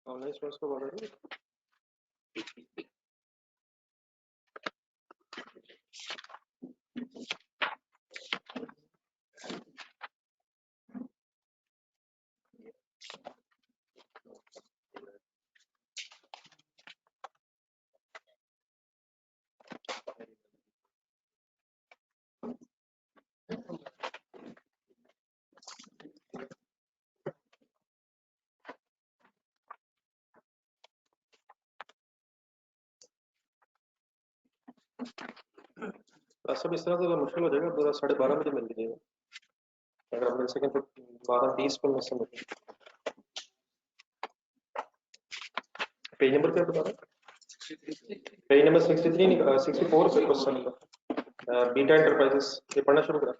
Online students को बोल रहे हैं। सब इस तरह से मुश्किल हो जाएगा, पूरा 12:30 मिल लीजिएगा। अगर आप मिल सकें तो 12:30 पर मिल सकें। पेज नंबर क्या बता रहा है? पेज नंबर 63 नहीं, 64 पे क्वेश्चन का बीटा एंटरप्राइजेस ये पढ़ना शुरू करा।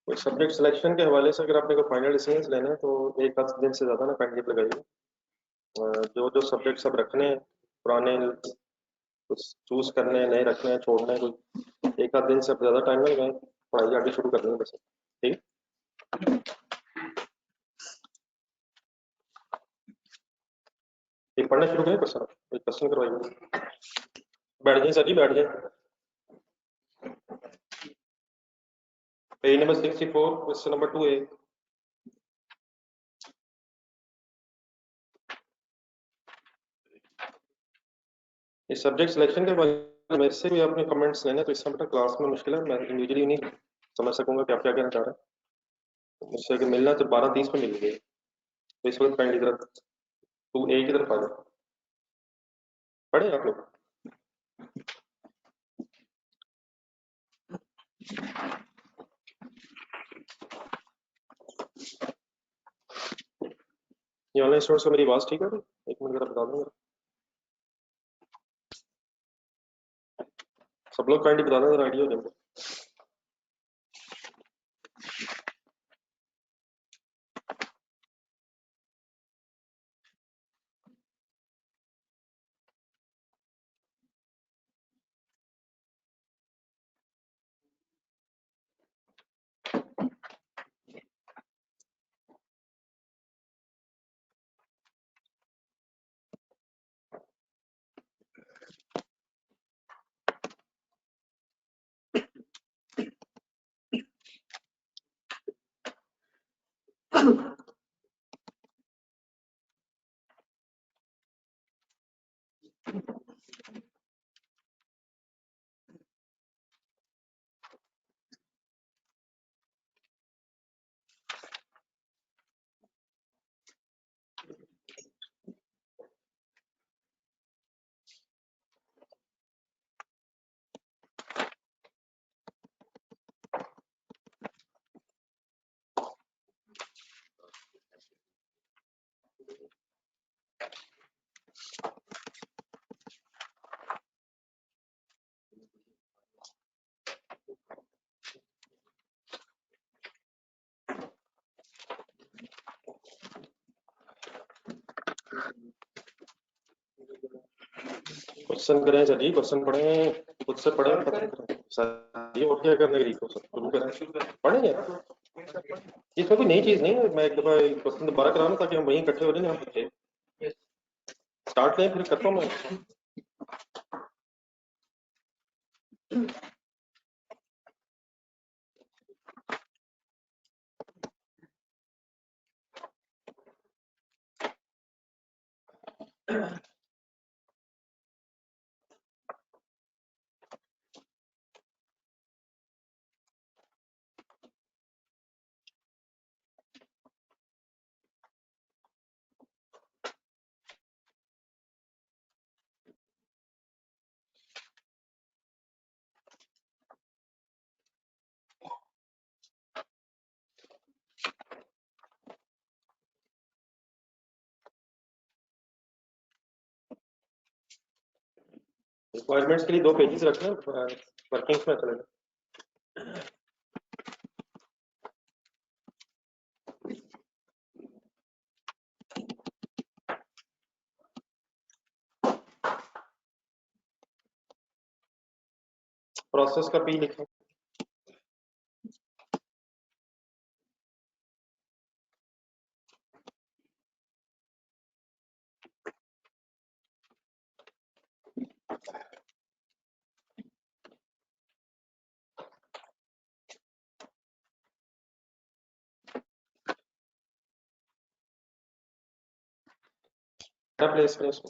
सब्जेक्ट सिलेक्शन के हवाले से अगर आपने कोई फाइनल डिसीजन लेना है तो एक आध दिन से ज़्यादा ना पेंडिंग लगाइए। जो जो सब्जेक्ट सब रखने हैं, पुराने कुछ चूज करने हैं, नए रखने हैं, छोड़ने हैं, कोई एक आध दिन से ज़्यादा टाइम ना लगाएं, पढ़ाई आगे शुरू कर देंगे बस। ठीक, एक पढ़ना शुरू करें क्वेश्चन, एक क्वेश्चन करवाइए। बैठ जाए सर जी, बैठ जाए। Page number 64 question number 2A। इस सब्जेक्ट सिलेक्शन के बारे में मेरे से भी आपने कमेंट्स लेने तो इसका बेटा क्लास में मुश्किल है, मैं इंडिविजुअली नहीं समझ सकूंगा कि आप क्या कहना चाह रहे हैं। मुझसे अगर मिलना तो 12:30 पे मिलेंगे। तो इस वक्त पढ़ने की तरफ 2A की तरफ आ जाओ। पढ़े आप लोग? ये ऑनलाइन स्टूडेंट्स को मेरी आवाज ठीक है? एक मिनट जरा बता दूंगा। सब लोग काइंडली बता दें जरा, आइडिया हो जाएगा। क्वेश्चन करें सर जी, क्वेश्चन पढ़ें, खुद से पढ़ें, खत्म करें सर जी। और क्या करने की तो शुरू करें, पढ़ेंगे। इसमें कोई नई चीज नहीं है, मैं एक दफा क्वेश्चन दोबारा कराऊं ताकि हम वहीं इकट्ठे हो जाए ना। हम बच्चे स्टार्ट करें, फिर करता हूँ मैं। रिक्वायरमेंट्स के लिए 2 पेजेस रखना, वर्किंग्स में चलेगा। प्रोसेस का पी लिखें। क्या प्लेस करें इसको?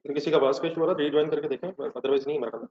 फिर किसी का आवाज का इशू हो रहा है, रीज्वाइन करके देखें, अदरवाइज नहीं मरा।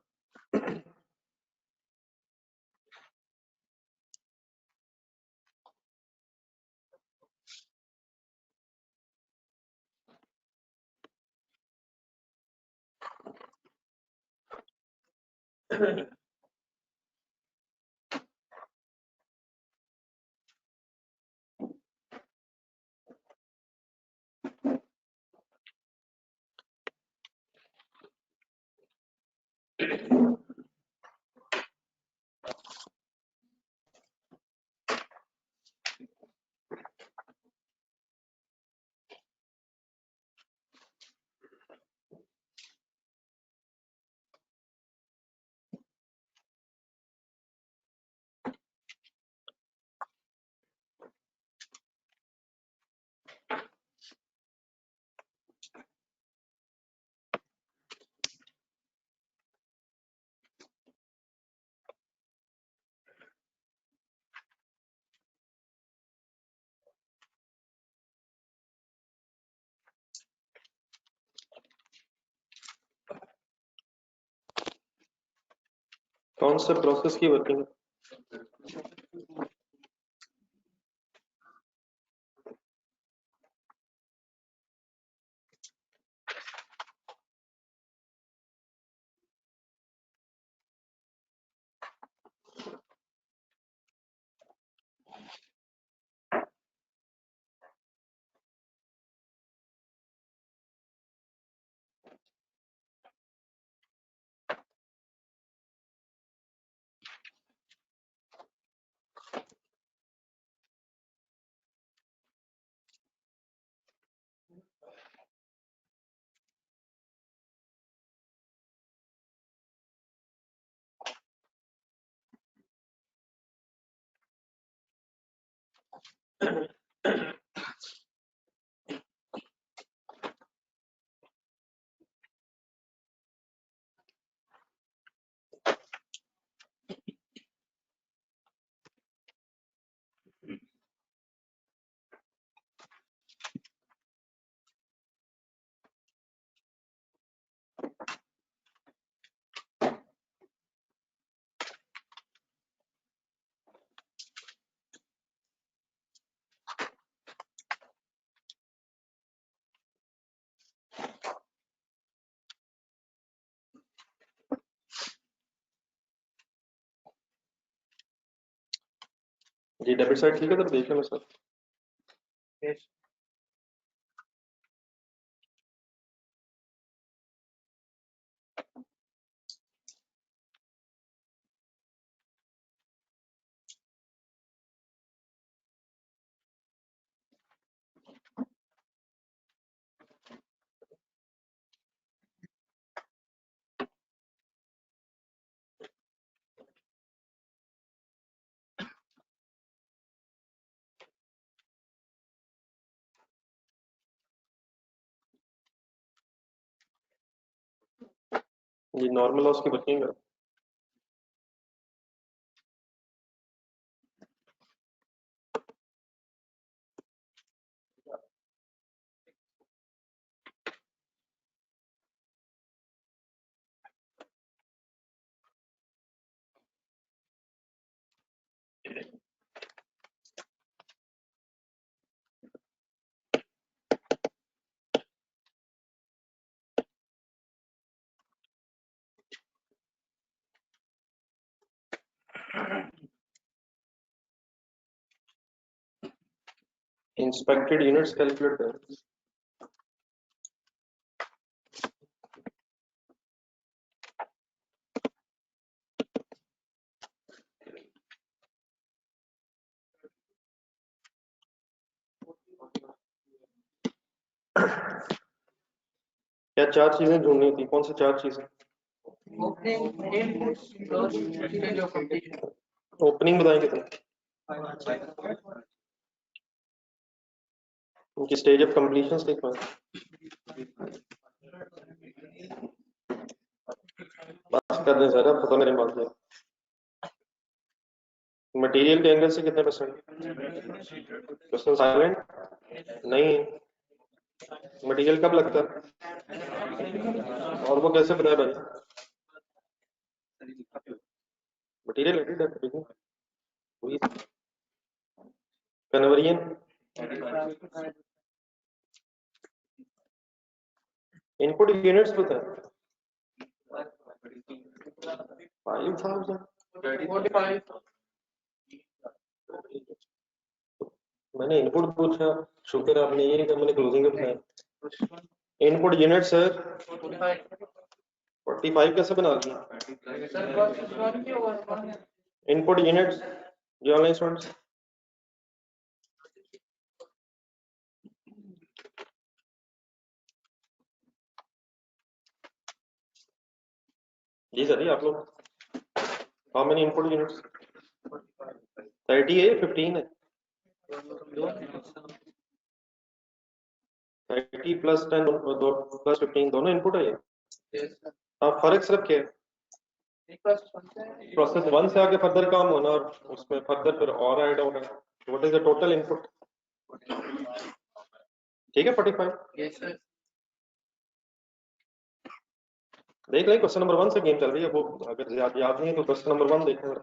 कौन से प्रोसेस की वर्किंग? जी डेबिट साइड ठीक है, तो देख लें सर। जी नॉर्मल लॉस की वर्किंग है। इंस्पेक्टेड यूनिट्स कैलकुलेट करें। क्या चार चीजें ढूंढनी थी, कौन सी चार चीजें? ओपनिंग बताएंगे तो उनकी स्टेज ऑफ कंप्लीशन लिख पाए। बात कर दें सर, अब पता मेरे बात है। मटेरियल के एंगल से कितने परसेंट? क्वेश्चन साइलेंट नहीं। मटेरियल कब लगता है और वो कैसे बताया भाई? मटेरियल एडिड है कन्वर्जन इनपुट यूनिट्स पता है 5000। मैंने इनपुट पूछा, शुक्र आपने ये कि मैंने क्लोजिंग में बताया। इनपुट यूनिट सर 45 कैसे बना दिया? इनपुट यूनिट्स जो ऑनलाइन स्टूडेंट्स जी सर, आप लोग हाउ मेनी इनपुट यूनिट्स? 30 है 15 है? 30 प्लस 10 प्लस 15 दोनों इनपुट है ये। हाँ, फर्क सिर्फ क्या है, प्रोसेस 1 से आगे फर्दर काम होना और उसमें फर्दर फिर और ऐड होना। What is the total input? ठीक है 45। देख लें क्वेश्चन नंबर 1 से गेम चल रही है, वो अगर याद नहीं है तो क्वेश्चन नंबर 1 देखें।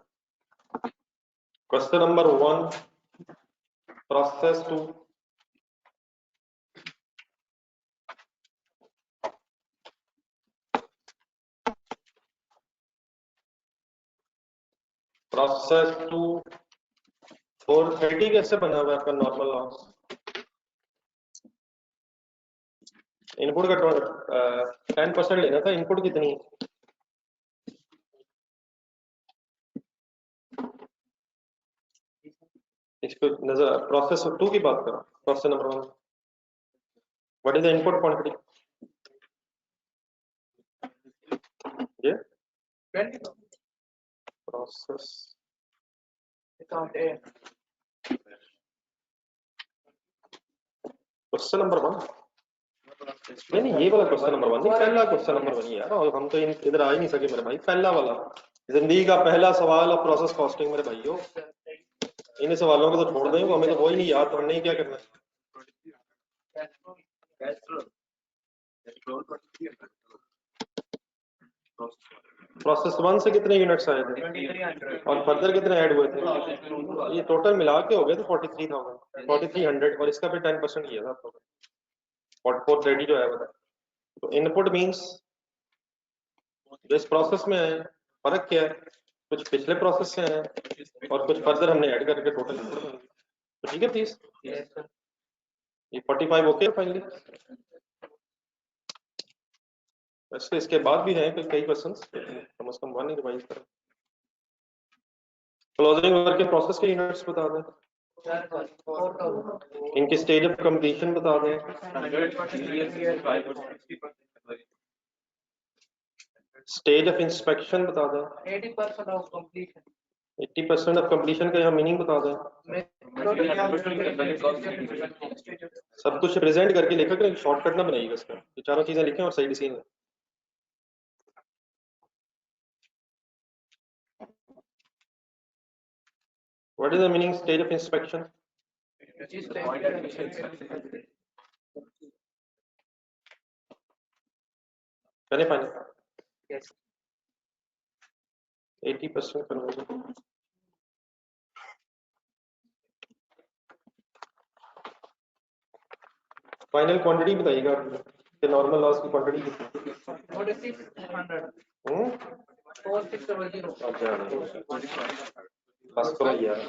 क्वेश्चन नंबर 1 प्रोसेस 2 प्रोसेस 2 430 कैसे बना हुआ है आपका नॉर्मल लॉस? इनपुट का 10% लेना था, इनपुट कितनी है? इसको नजर प्रोसेस 2 की बात करो। Question number 1 what is the input quantity? ये प्रोसेस क्वेश्चन नंबर 1 नहीं, ये वाला क्वेश्चन नंबर 1 नहीं, पहला क्वेश्चन नंबर 1 यार। और हम तो इधर आ ही नहीं सके मेरे भाई। पहला वाला जिंदगी का पहला सवाल और प्रोसेस कॉस्टिंग मेरे भाइयों, इन सवालों को तो छोड़ दें, हमें तो वही नहीं याद, तो हमने ही क्या करना है। प्रोसेस 1 से कितने यूनिट्स आए थे और फर्दर कितने ऐड हुए थे? ये टोटल मिला के हो गए थे 43,000 4300 और इसका भी 10% किया था आप लोगों ने। 4430 जो है वो। तो इनपुट मींस जो इस प्रोसेस में है, फर्क क्या है? कुछ पिछले प्रोसेस से है और कुछ फर्दर हमने ऐड करके टोटल इनपुट बन गया। तो ठीक है प्लीज, ये 45 ओके फाइनली। वैसे इसके बाद भी हैं कई क्वेश्चंस, कम से कम 1 रिवाइज करें। क्लोजिंग वर्क के प्रोसेस के यूनिट्स बता दें, इनकी स्टेज ऑफ कंप्लीशन बता दें, स्टेज ऑफ इंस्पेक्शन बता दें, 80% ऑफ कंप्लीशन का यहाँ मीनिंग बता दें। सब कुछ प्रेजेंट करके लिखा करें, शॉर्टकट ना बनाइएगा इसका, ये चारों चीजें लिखें और सही डिसीजन लें। What is the meaning stage of inspection? Can I find it? Yes. 80% conversion. Final quantity बताइएगा कि नॉर्मल लॉस की क्वांटिटी कितनी? 4600। 4600। बस करो यार।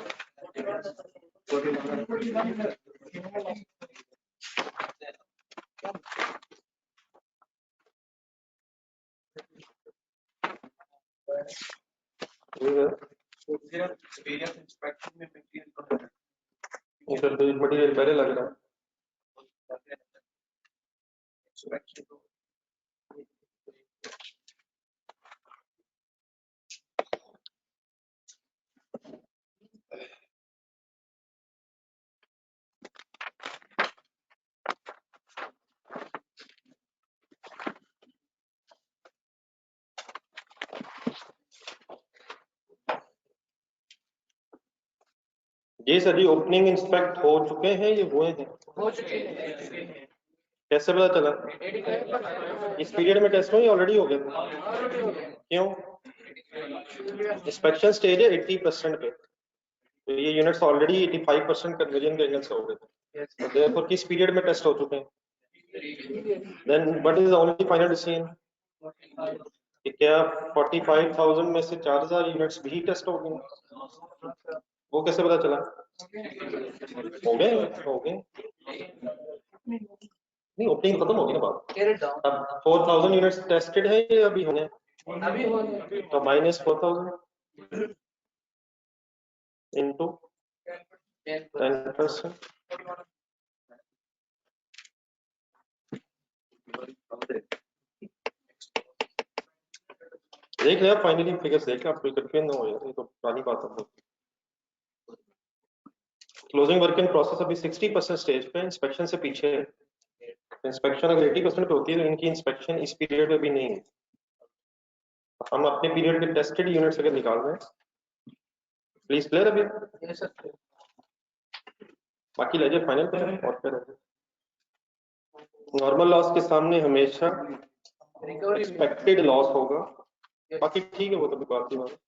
मटेरियल पहले लग रहा है। ये सभी ओपनिंग इंस्पेक्ट हो चुके हैं, ये हुए हैं? हो चुके हैं। कैसे पता चला? इस पीरियड में टेस्ट हुए ऑलरेडी हो गए? क्यों? इंस्पेक्शन स्टेज है 80% पे, तो ये यूनिट्स ऑलरेडी 85% कन्वर्जन के एंगल से हो गए थे, तो देयरफॉर किस पीरियड में टेस्ट हो चुके हैं? Then what is the only final decision कि क्या 45,000 में से 4,000 यूनिट्स भी टेस्ट हो गए? वो कैसे पता चला? हो गए नहीं, ओपनिंग खत्म होगी ना बात। अब 4,000 यूनिट्स टेस्टेड है या अभी होंगे? तो माइनस 4,000 इनटू 10%। देख लिया फाइनली फिगर्स, देख लिया, आप कोई कंफ्यूजन ना हो यार, ये तो पुरानी बात है। क्लोजिंग वर्क इन प्रोसेस अभी 60% स्टेज पे, इंस्पेक्शन से पीछे है। इंस्पेक्शन अगर 80% पे होती है तो इनकी इंस्पेक्शन इस पीरियड में भी नहीं है। हम अपने पीरियड के टेस्टेड यूनिट्स अगर निकाल रहे हैं, प्लीज क्लियर अभी? बाकी ले जाए फाइनल पे और फिर नॉर्मल लॉस के सामने हमेशा एक्सपेक्टेड लॉस होगा, बाकी ठीक है वो तो बात की बात।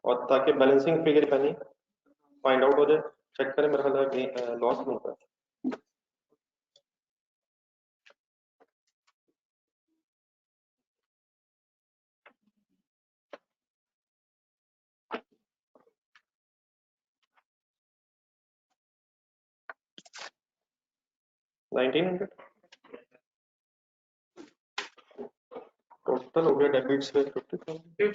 और ताकि बैलेंसिंग फिगर बनी फाइंड आउट हो जाए, चेक करें, मेरा ख्याल है लॉस नहीं होता है। टोटल हो गया डेबिट से 50,000।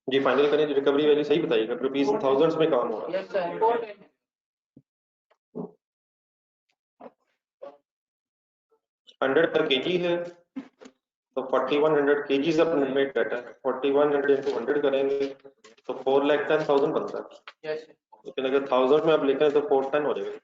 जी फाइनल करें, रिकवरी वैल्यू सही बताइएगा, रुपीज थाउजेंड्स में काम हो रहा है। 100 पर केजी है तो 4100 केजीज अपने मेड डाटा है, 4100 into 100 करेंगे तो 4,10,000 बनता है। लेकिन अगर 1000 में आप लेते हैं तो 410 हो जाएगा।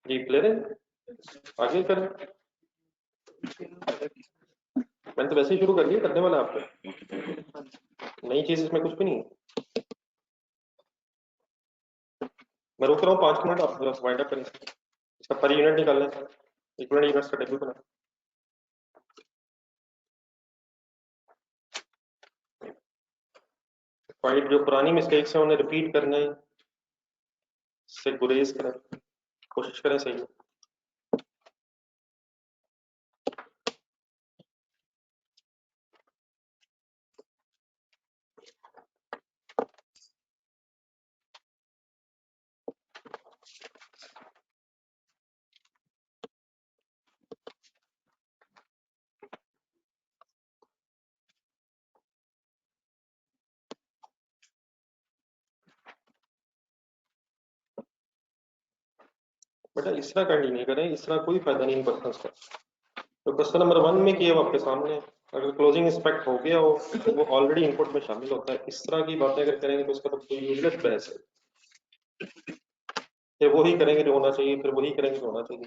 जी क्लियर है, आगे करें। मैंने तो वैसे ही शुरू कर दिया करने वाला आपको, नई चीज इसमें कुछ भी नहीं है। मैं रुक रहा हूँ 5 मिनट, आप वाइंड अप करें, इसका पर यूनिट निकालना है, इक्विवेलेंट यूनिट्स का टेबल बना। फाइट जो पुरानी मिस्टेक्स हैं उन्हें रिपीट करने से गुरेज करें, कोशिश करें सही है। बेटा इस तरह कंटिन्यू करें, इस तरह कोई फायदा नहीं पड़ता उसका। तो क्वेश्चन नंबर 1 में किया वो आपके सामने, अगर क्लोजिंग इंस्पेक्ट हो गया हो तो वो ऑलरेडी इनपुट में शामिल होता है। इस तरह की बातें अगर करेंगे तो उसका तो कोई यूजलेस बहस है। फिर वही करेंगे जो होना चाहिए, फिर वही करेंगे जो होना चाहिए।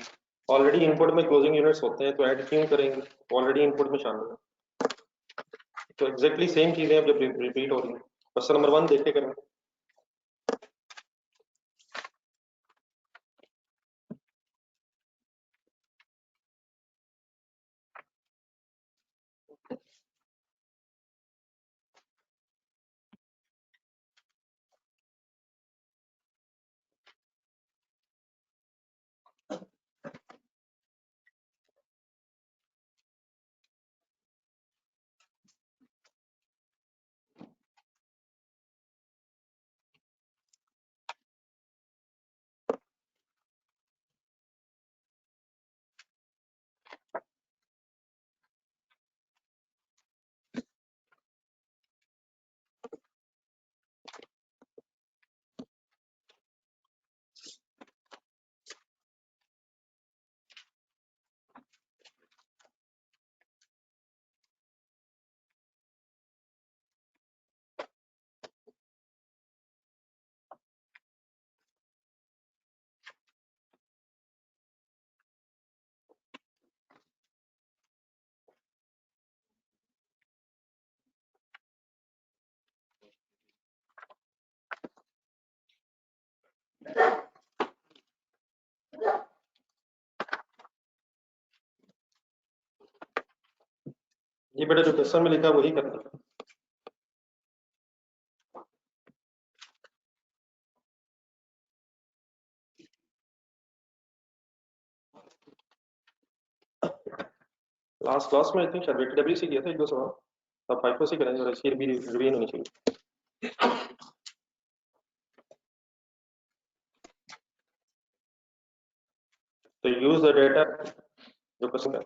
ऑलरेडी इनपुट में क्लोजिंग यूनिट्स होते हैं तो ऐड क्यों करेंगे, ऑलरेडी इनपुट में शामिल है। तो एग्जैक्टली सेम चीजें अब जब रिपीट हो रही हैं, क्वेश्चन नंबर 1 देख के करें। ये बेटा जो क्वेश्चन में लिखा वही करना है। लास्ट क्लास में आई थिंक शायद वेटेडब्ल्यू से किया था एक दो सवाल, अब फाइफो से करेंगे और इसकी भी रिवीजन होनी चाहिए। तो यूज द डेटा जो क्वेश्चन है।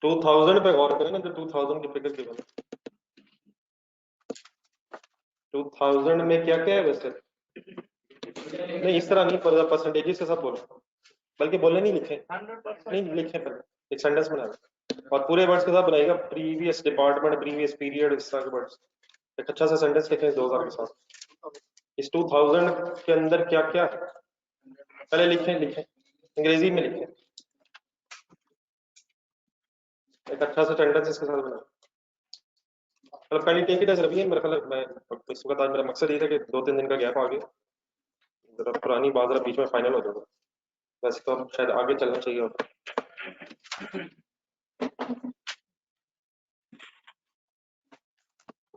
2000 पे गौर करें ना, जो 2000 की फिगर गिवन है। 2000 में क्या क्या है वैसे? नहीं इस तरह नहीं, पर परसेंटेजेस के साथ बोलो, बल्कि बोलने नहीं लिखे, नहीं लिखे पहले एक सेंटेंस बनाना और पूरे वर्ड्स के साथ बनाएगा, प्रीवियस डिपार्टमेंट, प्रीवियस पीरियड, इस तरह के वर्ड्स। एक अच्छा सा सेंटेंस लिखें 2000 के साथ। इस 2000 के अंदर क्या क्या है पहले लिखें अंग्रेजी में लिखें, एक अच्छा सा सेंटेंस इसके साथ बनाएं। मतलब पहले टेक इट एज रिवीजन, मेरा ख्याल मैं इस वक्त आज मेरा मकसद ये था कि 2-3 दिन का गैप आ गया, जरा पुरानी बात जरा बीच में फाइनल हो जाएगा, वैसे तो शायद आगे चलना चाहिए होता।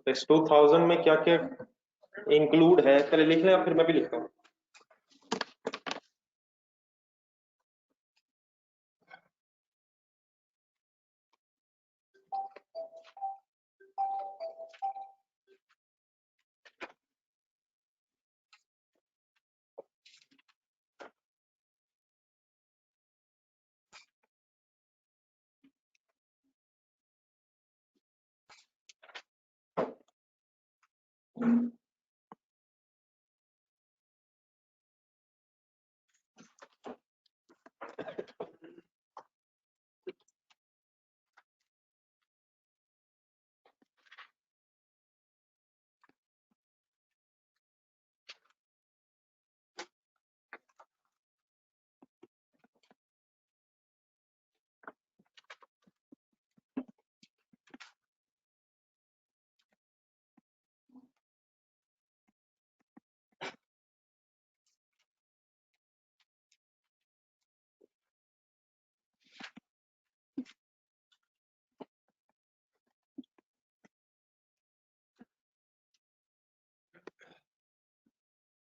इस 2000 में क्या क्या इंक्लूड है पहले लिख लें, फिर मैं भी लिखता हूँ।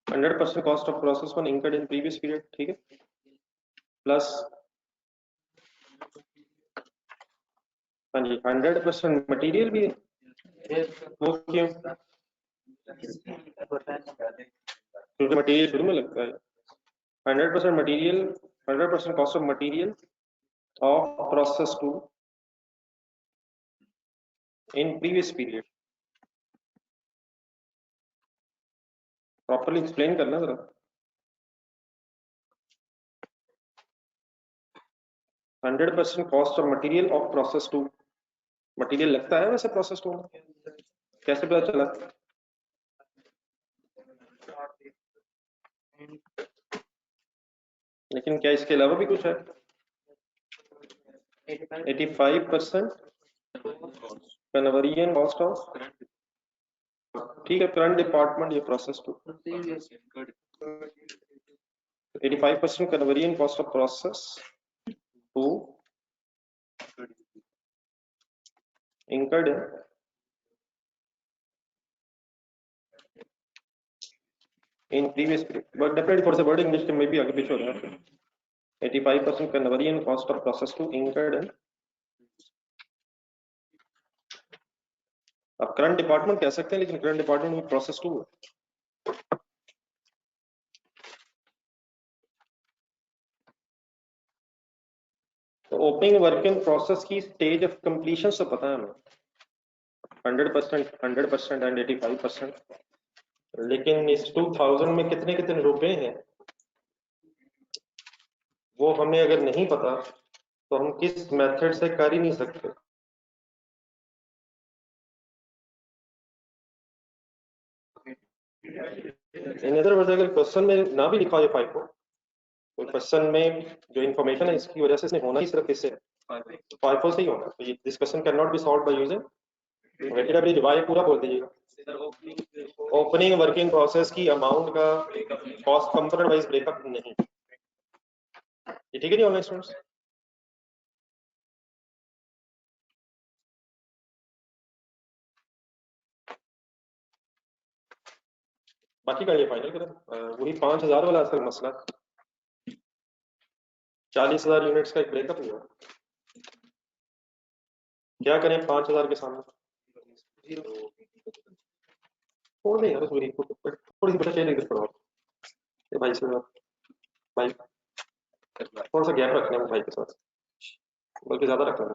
Hundred percent cost of process one incurred in previous period, ठीक है, प्लस हाँ जी 100% मटेरियल भी है, वो क्यों? क्योंकि मटेरियल शुरू में लगता है। 100% material, 100% cost of material of process two in previous period, properly explain करना जरा। 100% cost of material of process two, material लगता है वैसे प्रोसेस टू में, कैसे पता चला? लेकिन क्या इसके अलावा भी कुछ है? 85% कन्वर्जन कॉस्ट ऑफ, ठीक है, करंट डिपार्टमेंट ये process two, 85% conversion cost of process two incurred in previous period, but definitely for the word English में भी आगे पीछे हो रहा है। 85% conversion cost of process to incurred in, अब करंट डिपार्टमेंट कह सकते हैं, लेकिन करंट डिपार्टमेंट में प्रोसेस टू है। तो ओपनिंग वर्किंग प्रोसेस की स्टेज ऑफ कंप्लीशन तो पता है हमें 100% एंड 85%, लेकिन इस 2000 में कितने कितने रुपए हैं वो हमें अगर नहीं पता तो हम किस मेथड से कर ही नहीं सकते। इन अदर वर्ड्स अगर क्वेश्चन में ना भी लिखा हो 5 को, तो क्वेश्चन में जो इन्फॉर्मेशन है इसकी वजह से इसने होना ही सिर्फ इससे 5 से ही होना, तो ये this question can not be solve by using weighted average by, पूरा बोल दीजिएगा। ओपनिंग वर्किंग प्रोसेस की अमाउंट का कॉस्ट कंपोनेंट वाइज ब्रेकअप नहीं, ये ठीक है नहीं ऑनलाइन स्टूडेंट्स? बाकी का ये फाइनल करें, वही 5000 वाला असल मसला, 40,000 यूनिट्स का एक ब्रेकअप हुआ, क्या करें 5000 के सामने? छोड़ दें यार, थोड़ी सी बचा चाहिए इधर पढ़ो भाई से, भाई थोड़ा सा गैप रखना है भाई के साथ, बल्कि ज्यादा रखना है।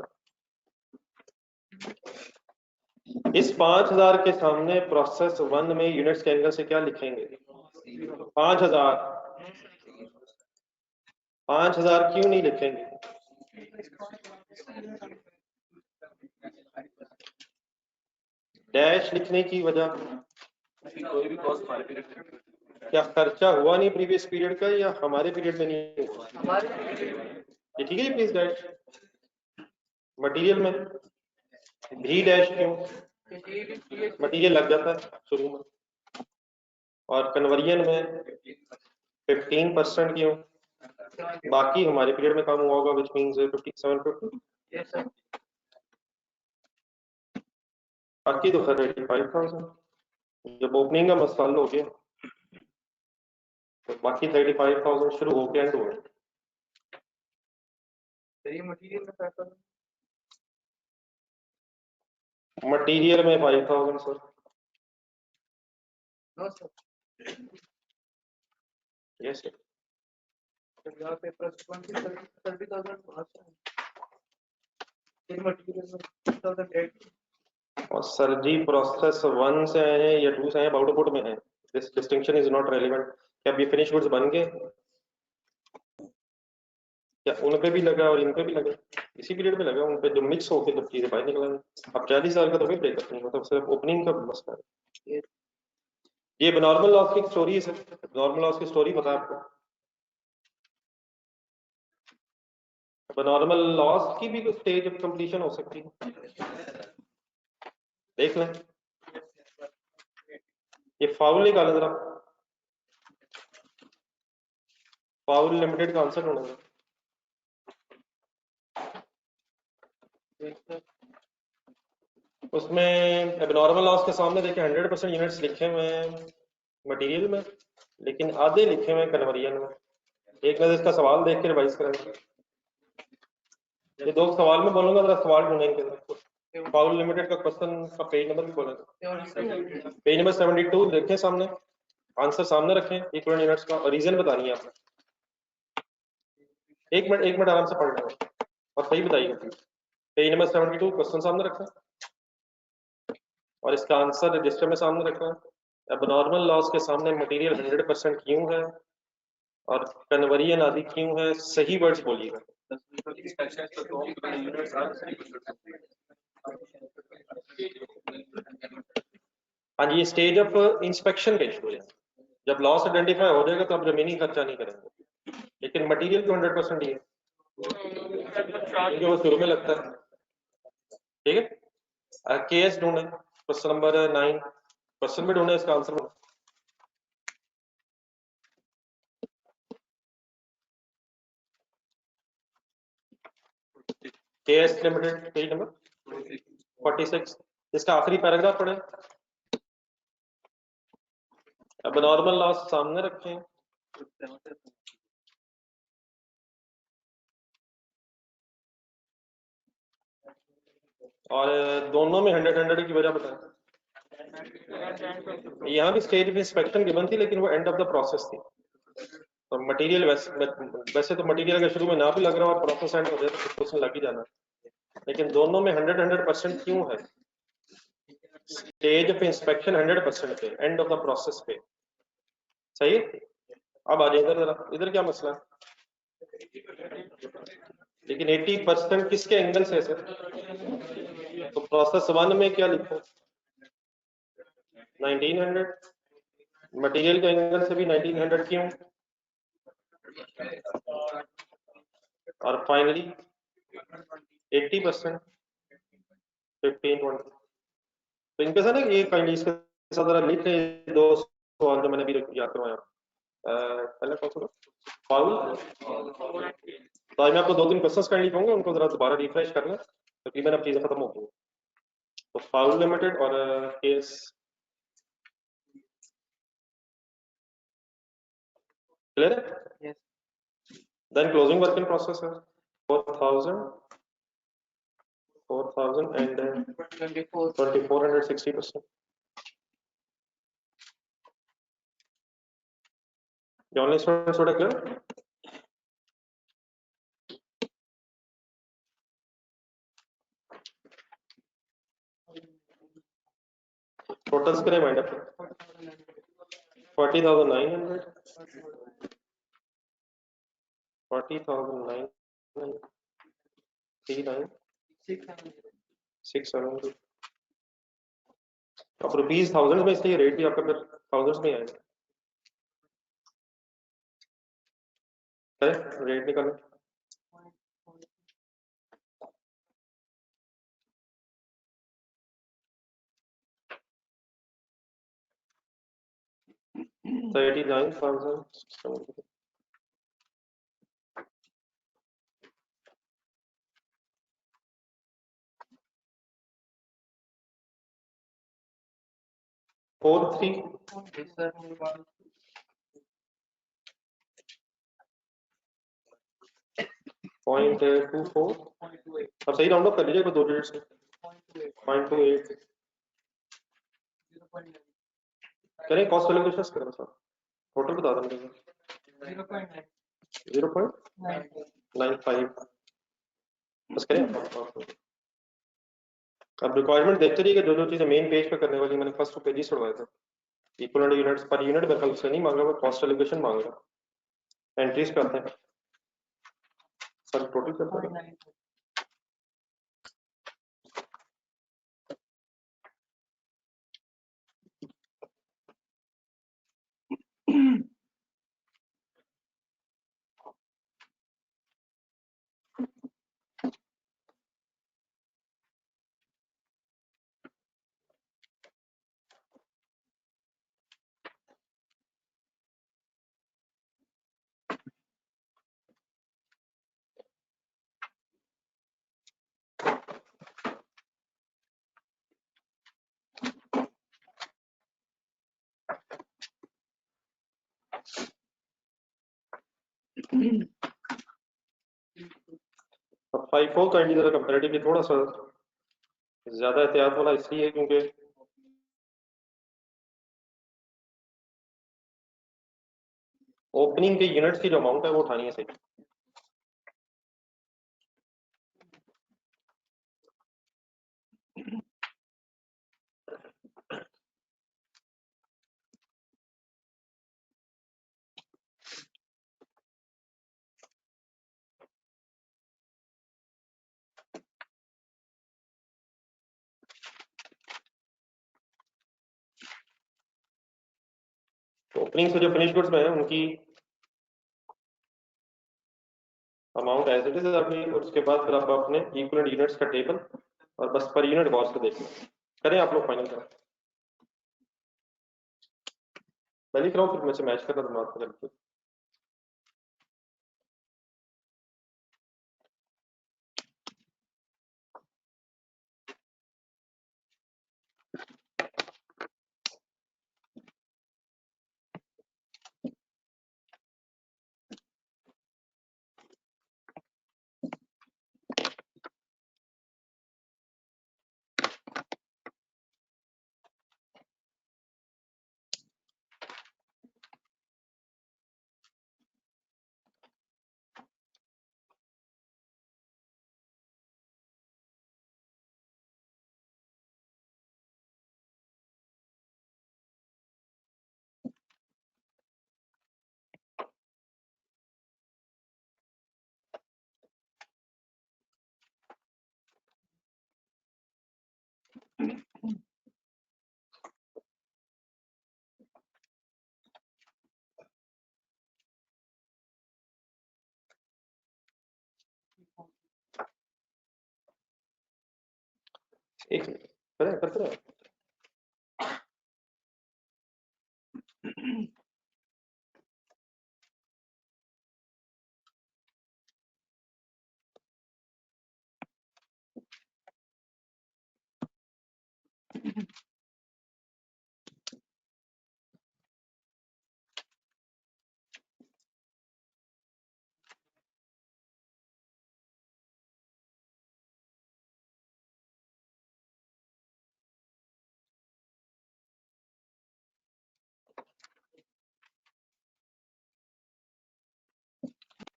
इस 5000 के सामने प्रोसेस 1 में यूनिट्स के एंगल से क्या लिखेंगे? 5000 क्यों नहीं लिखेंगे? डैश लिखने की वजह कोई भी कॉस्ट हमारे पीरियड में क्या खर्चा हुआ नहीं प्रीवियस पीरियड का, या हमारे पीरियड में नहीं हुआ? हमारे ये ठीक है जी, प्लीज डैश। मटेरियल में भी डैश क्यों? मटेरियल लग जाता है शुरू में। और कन्वर्जन में 15% क्यों? बाकी हमारे पीरियड में काम हुआ होगा, विच मींस 5750। बाकी तो खैर 85,000। जब ओपनिंग का मसला हो गया तो बाकी 35,000 शुरू होके एंड हुए। मटेरियल में 5,000 सर। Yes sir. और सर जी प्रोसेस 1 से आए हैं या 2 से आए हैं, आउटपुट में है। This distinction is not relevant. क्या अभी फिनिश गुड्स बन गए? क्या उन पे भी लगा और इन पे भी लगा? इसी पीरियड में लगा उन पे, जो मिक्स होके जब चीजें बाहर निकल आई। अब 40 साल का तो कोई ब्रेकअप नहीं, मतलब सिर्फ ओपनिंग का मसला है। ये नॉर्मल लॉस की स्टोरी है सर। नॉर्मल लॉस की स्टोरी पता है आपको? नॉर्मल लॉस की भी कोई स्टेज ऑफ कंप्लीशन हो सकती है, देख लें। ये फाउल निकालें जरा। फाउल लिमिटेड का आंसर ढूंढेंगे। उसमें एबनॉर्मल लॉस के सामने देखिए 100% यूनिट्स लिखे हुए हैं मटेरियल में, लेकिन आधे लिखे हुए हैं कन्वर्जन में। एक नजर इसका सवाल देख के रिवाइज करेंगे। ये दो सवाल में बोलूंगा, जरा सवाल ढूंढेंगे। फाउल लिमिटेड का क्वेश्चन का पेज नंबर भी बोलेंगे। पेज नंबर 72 देखें सामने, आंसर सामने रखें, इक्वल यूनिट्स का, और रीजन बतानी है आपने। एक मिनट आराम से पढ़ लेंगे और सही बताइएगा। पेज नंबर 72 क्वेश्चन सामने रखें और इसका आंसर रजिस्टर में सामने रखें। एबनॉर्मल लॉस के सामने मटेरियल 100% क्यों है और कन्वर्जन आदि क्यों है? सही वर्ड्स बोलिएगा। हाँ जी, ये स्टेज ऑफ इंस्पेक्शन का इशू है। जब लॉस आइडेंटिफाई हो जाएगा तो आप रिमेनिंग खर्चा नहीं करेंगे, लेकिन मटेरियल को 100% ही है क्योंकि वो शुरू में लगता है। ठीक है, केएस ढूंढे, क्वेश्चन नंबर 9, क्वेश्चन भी ढूंढे, इसका answer KS limited, page number 46, इसका आखिरी पैराग्राफ पढ़े। अब नॉर्मल लॉस सामने रखें, और दोनों में 100 की वजह बताएं। यहाँ भी स्टेज ऑफ इंस्पेक्शन गिवन थी, लेकिन वो एंड ऑफ द प्रोसेस थी। तो मटेरियल वैसे तो मटेरियल अगर शुरू में ना भी लग रहा हो और प्रोसेस एंड हो जाए तो क्वेश्चन लग ही जाना, लेकिन दोनों में 100% क्यों है? स्टेज ऑफ इंस्पेक्शन 100% पे, एंड ऑफ द प्रोसेस पे। सही है। अब आ जाए इधर जरा, इधर क्या मसला है? लेकिन 80% किसके एंगल से सर? तो प्रोसेस 1 में क्या लिखो? 1900। मटेरियल के एंगल से भी 1900 क्यों? और फाइनली 80%, 1520। तो इनके साथ ना ये काइंडली इसके साथ जरा लिख लें दो सवाल जो मैंने भी याद करवाया। पहले कौन सा? फाउल। तो आज मैं आपको 2-3 क्वेश्चंस काइंडली कहूंगा, उनको जरा दोबारा रिफ्रेश करना, तकरीबन अब चीजें खत्म हो गई। तो फाउल लिमिटेड और केस क्लियर है? Yes. Then closing work in process है 4,000 and 2460%. The online students would clear. Totals करें माइंड अप 40,900 40,939 अब रुपीज थाउजेंड में, इसलिए रेट भी आपका फिर थाउजेंड्स में आएगा। रेट निकालें। $39,000 43 0.24 अब सही राउंड अप कर लीजिए, 2 डिजिट से 0.28 करें। कॉस्ट कैलकुलेशन करें सर, टोटल बता दें मुझे। 0.95 बस करें। अब रिक्वायरमेंट देखते रहिए कि जो जो चीजें मेन पेज पे करने वाली मैंने फर्स्ट 2 पेजेस छुड़वाए थे। इक्वलेंट यूनिट्स पर यूनिट में कल से नहीं मांगा, वो कॉस्ट कैलकुलेशन मांगा। एंट्रीज पे आते हैं सर, टोटल करते हैं। अब 54 का इंडिया कंपैरेटिवली थोड़ा सा ज्यादा एहतियात वाला इसलिए क्योंकि ओपनिंग के यूनिट्स की जो अमाउंट है वो उठानी है सही। ओपनिंग से जो फिनिश गुड्स में है उनकी अमाउंट एज इट इज अपनी, उसके बाद फिर आप अपने इक्विवेलेंट यूनिट्स का टेबल और बस पर यूनिट कॉस्ट को देखना करें। आप लोग फाइनल करें, मैं लिख रहा हूँ फिर मुझसे मैच करना दिमाग में चलते। एक मिनट करें, करते रहे।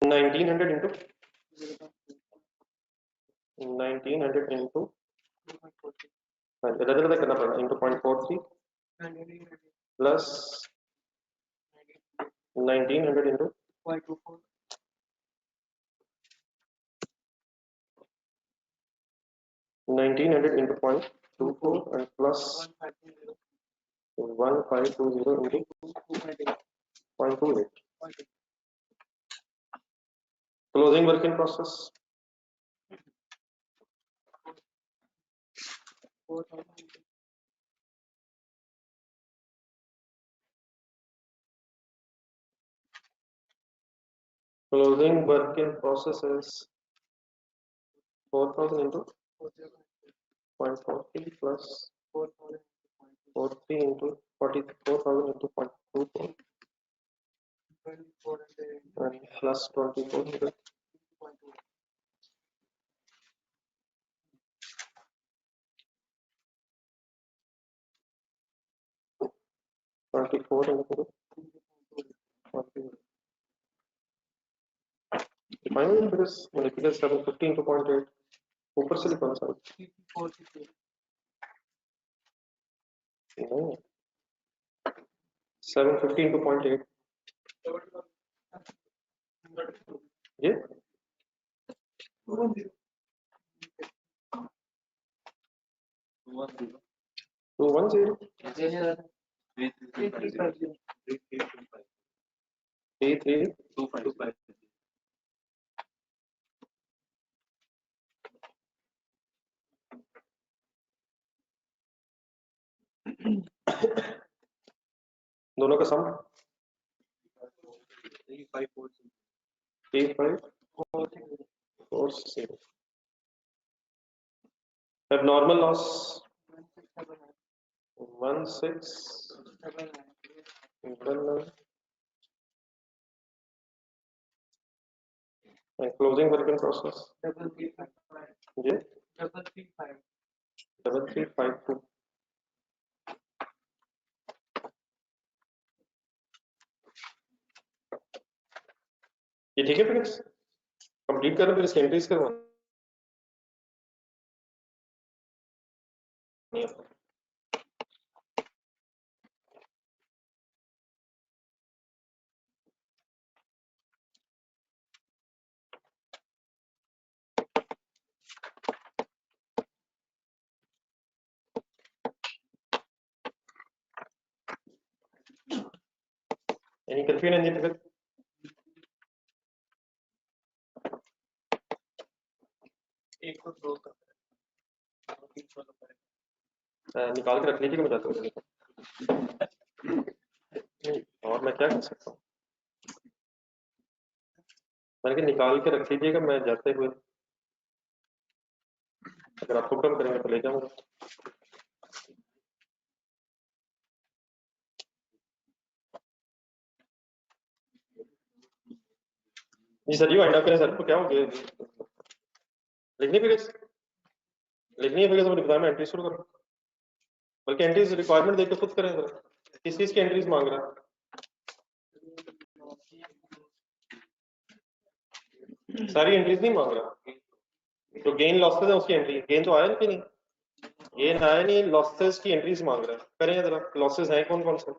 नाइनटीन हंड्रेड इंटू 1900 इंटू करना पड़ेगा into 0.43 plus 1900 into 1900 into 0.24 and plus 1520 into 0.28. Closing work in process. Closing work in process is 4000 into 0.40 plus 43 into 44,000 into 0.24 and plus 2400 24 into 40. Finally, because when it is 750 into 0.8, ऊपर से लिखा sir नहीं 750 into 0.8 ये 210 3325 दोनों का सम 3540 abnormal loss 1679 and closing work in process ये 3352 ये ठीक है फिर कंप्लीट करो फिर इसकी एंट्रीज करवा any confusion in it एक को दो का निकाल के रख लीजिए मैं जाता हूँ और मैं क्या कर सकता हूँ मैंने कहा निकाल के रख लीजिएगा मैं जाते हुए अगर आपको कम करेंगे तो ले जाऊंगा जी सर जी वाइंड अप करें सर तो क्या हो गया लिखनी फिगर्स लिखनी है फिगर्स मुझे बताया मैं एंट्री शुरू करूँ बल्कि एंट्रीज रिक्वायरमेंट देख के खुद करें सर किस चीज की एंट्रीज मांग रहा है सारी एंट्रीज नहीं मांग रहा तो गेन लॉसेस है उसकी एंट्री गेन तो आया कि नहीं गेन आया नहीं लॉसेस की एंट्रीज मांग रहा है करें जरा लॉसेस हैं कौन कौन से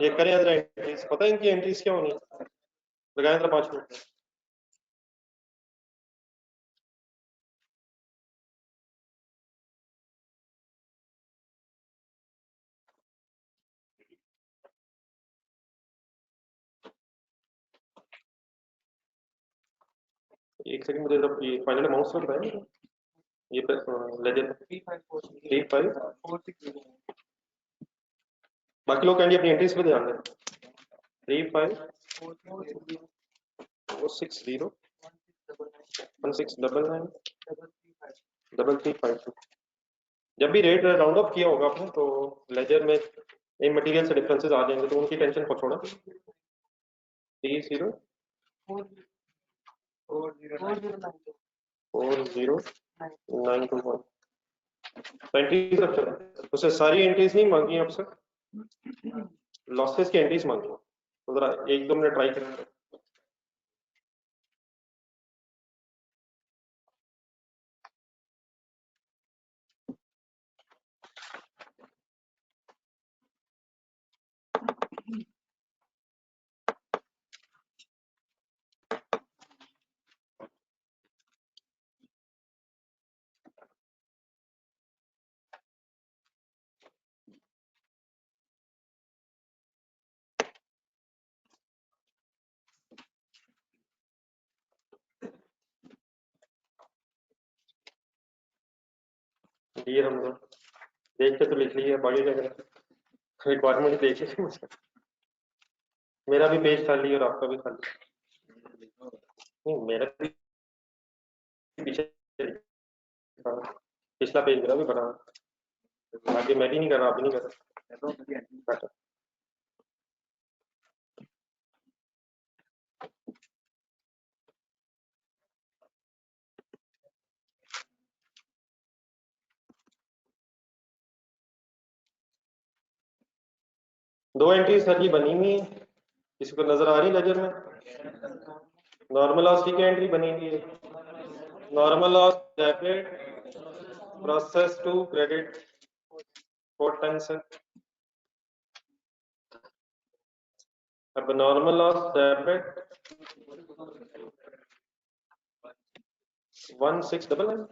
ये करें जरा एंट्रीज पता है इनकी एंट्रीज क्या होनी लगाएं जरा 5 मिनट एक सेकंड मुझे जरा ये फाइनल अमाउंट बताएं ये लेजर 3546 बाकी लोग कहेंगे अपनी एंट्रीज पे ध्यान दें 3546 1699 जब भी रेट राउंड ऑफ किया होगा आपने तो लेजर में इन मटेरियल से डिफरेंसेस आ जाएंगे तो उनकी टेंशन को छोड़ा 30400921 एंट्रीज रखा उससे सारी एंट्रीज नहीं मांगी आपसे लॉसेस की एंट्रीज मांगी तो जरा 1-2 मिनट ट्राई करें ये हम लोग देख के तो लिख लिए, अब आगे क्या करें, रिक्वायरमेंट देख ली मुझे। मेरा भी पेज खाली और आपका भी खाली। नहीं मेरा भी पीछे पिछला पेज मेरा भी बना, आगे मैं भी नहीं कर रहा, आप भी नहीं कर रहा। दो एंट्री सर जी बनी हुई है, किसी को नजर आ रही लेजर में? नॉर्मल लॉस की क्या एंट्री बनी हुई है? Normal loss debit process two credit 4 times है। अब normal loss debit 1699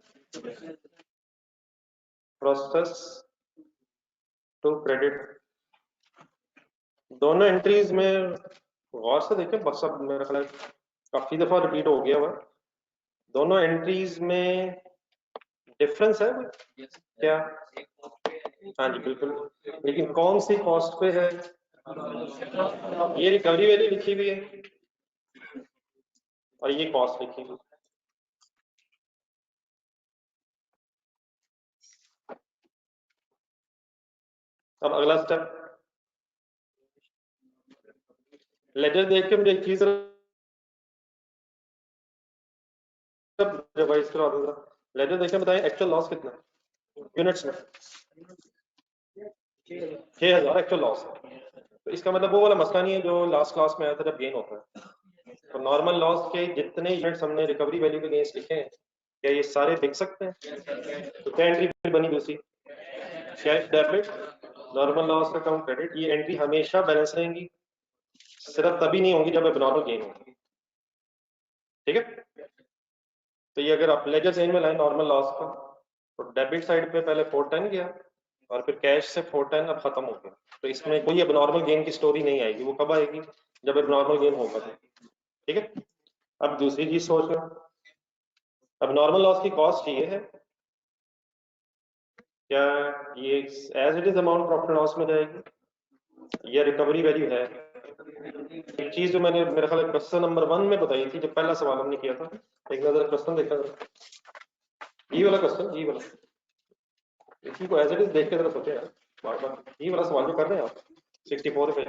process two credit. दोनों एंट्रीज में गौर से देखें, बस अब मेरा ख्याल काफी दफा रिपीट हो गया हुआ। दोनों एंट्रीज में डिफरेंस है क्या? हाँ जी बिल्कुल, लेकिन कौन सी कॉस्ट पे है? ये रिकवरी वैल्यू लिखी हुई है और ये कॉस्ट लिखी हुई। अब अगला स्टेप, लेजर देख के मुझे एक चीज रिवाइज करा दूंगा। लेजर देख के बताएं एक्चुअल लॉस कितना यूनिट्स में? 6000 एक्चुअल लॉस। तो इसका मतलब वो वाला मसला नहीं है जो लास्ट क्लास में आया था जब गेन होता है। तो नॉर्मल लॉस के जितने यूनिट्स हमने रिकवरी वैल्यू के अगेंस्ट लिखे हैं, क्या ये सारे बिक सकते हैं? तो क्या एंट्री बनी दूसरी? Cash debit normal loss account credit. ये एंट्री हमेशा बैलेंस रहेंगी, सिर्फ तभी नहीं होंगी जब एबनॉर्मल गेन होगी। ठीक है, तो ये अगर आप लेजर चेंज में लाए नॉर्मल लॉस का, तो डेबिट साइड पे पहले 410 गया और फिर कैश से 410 अब खत्म हो गया। तो इसमें कोई एबनॉर्मल गेन की स्टोरी नहीं आएगी। वो कब आएगी? जब एबनॉर्मल गेन होगा। ठीक है, अब दूसरी चीज सोच लो। अब नॉर्मल लॉस की कॉस्ट ये है, क्या ये as it is amount profit loss में जाएगी? ये रिकवरी वैल्यू है। एक चीज जो मैंने मेरे ख्याल क्वेश्चन नंबर 1 में बताई थी, जब पहला सवाल हमने किया था, एक नजर क्वेश्चन देखा था, ये वाला क्वेश्चन, ये वाला, इसी को एज इट इज देख के जरा सोचे यार बार बार। ये वाला सवाल जो कर रहे हैं आप 64 पे,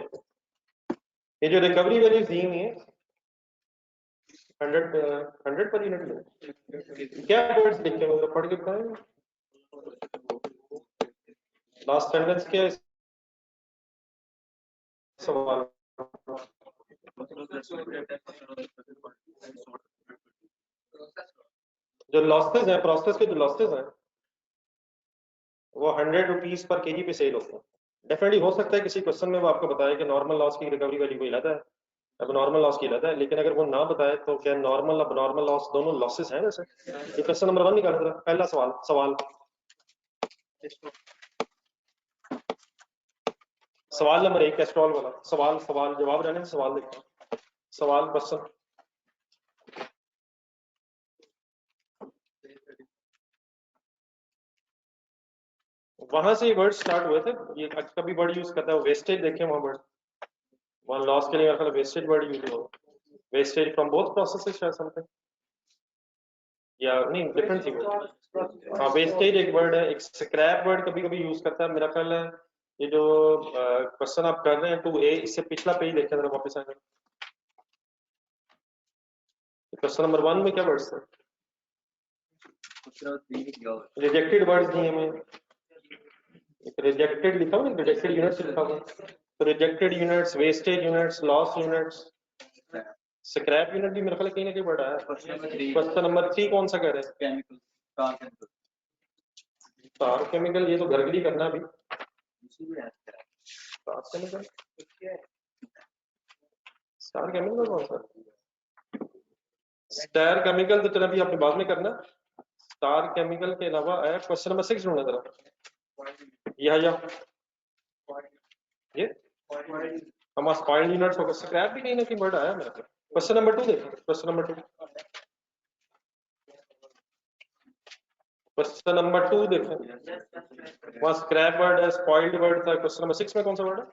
ये जो रिकवरी वैल्यू दी हुई है 100 पर यूनिट में, क्या वर्ड्स लिखे हुए पढ़ के बताएं। लास्ट सेंटेंस क्या है सवाल? जो लॉसेस हैं, प्रोसेस के जो लॉसेस हैं, वो 100 रुपीज पर केजी पे सेल होते हैं। डेफिनेटली हो सकता है किसी क्वेश्चन में वो आपको बताए कि नॉर्मल लॉस की रिकवरी वैल्यू कोई अलग है, अब नॉर्मल लॉस की अलग है, लेकिन अगर वो ना बताए तो क्या नॉर्मल अब नॉर्मल लॉस दोनों लॉसेस हैं? वैसे ये क्वेश्चन नंबर 1 निकाल रहा, पहला सवाल सवाल नंबर 1 कैस्ट्रॉल वाला सवाल जवाब रहने से सवाल देखो, सवाल क्वेश्चन। वहां से ये वर्ड स्टार्ट हुए थे। ये कभी वर्ड यूज करता है वेस्टेज, देखें वहां वर्ड, वहां लॉस के लिए मेरे ख्याल वेस्टेज वर्ड यूज हुआ, वेस्टेज फ्रॉम बोथ प्रोसेसेस शायद समथिंग, या नहीं डिफरेंट थी। हाँ वेस्टेज एक वर्ड है, एक स्क्रैप वर्ड कभी कभी यूज करता है मेरा ख्याल है। ये जो क्वेश्चन आप कर रहे हैं 2A, इससे पिछला पेज देखें जरा वापस आएंगे। क्वेश्चन नंबर 1 में क्या वर्ड्स थे? रिजेक्टेड वर्ड्स दिए हमें, एक रिजेक्टेड लिखा हुआ, रिजेक्टेड यूनिट्स लिखा हुआ, तो rejected units, wastage units, loss units, scrap unit भी मेरे ख्याल कहीं ना कहीं वर्ड आया। क्वेश्चन नंबर 3 कौन सा कह रहे हैं? स्टार केमिकल, ये तो घरगली करना भी। स्टार केमिकल कौन सा? स्टार केमिकल तो चलो अभी आपने बाद में करना। स्टार केमिकल के अलावा आया क्वेश्चन नंबर 6 ढूंढना जरा, ये हमारा स्पाइल यूनिट्स होगा, स्क्रैप भी कहीं ना कहीं वर्ड आया मेरे को। क्वेश्चन नंबर 2 देखो, क्वेश्चन नंबर 2 क्वेश्चन नंबर 2 देखें, वहाँ स्क्रैप वर्ड है, स्पॉइल्ड वर्ड था। क्वेश्चन नंबर 6 में कौन सा वर्ड है?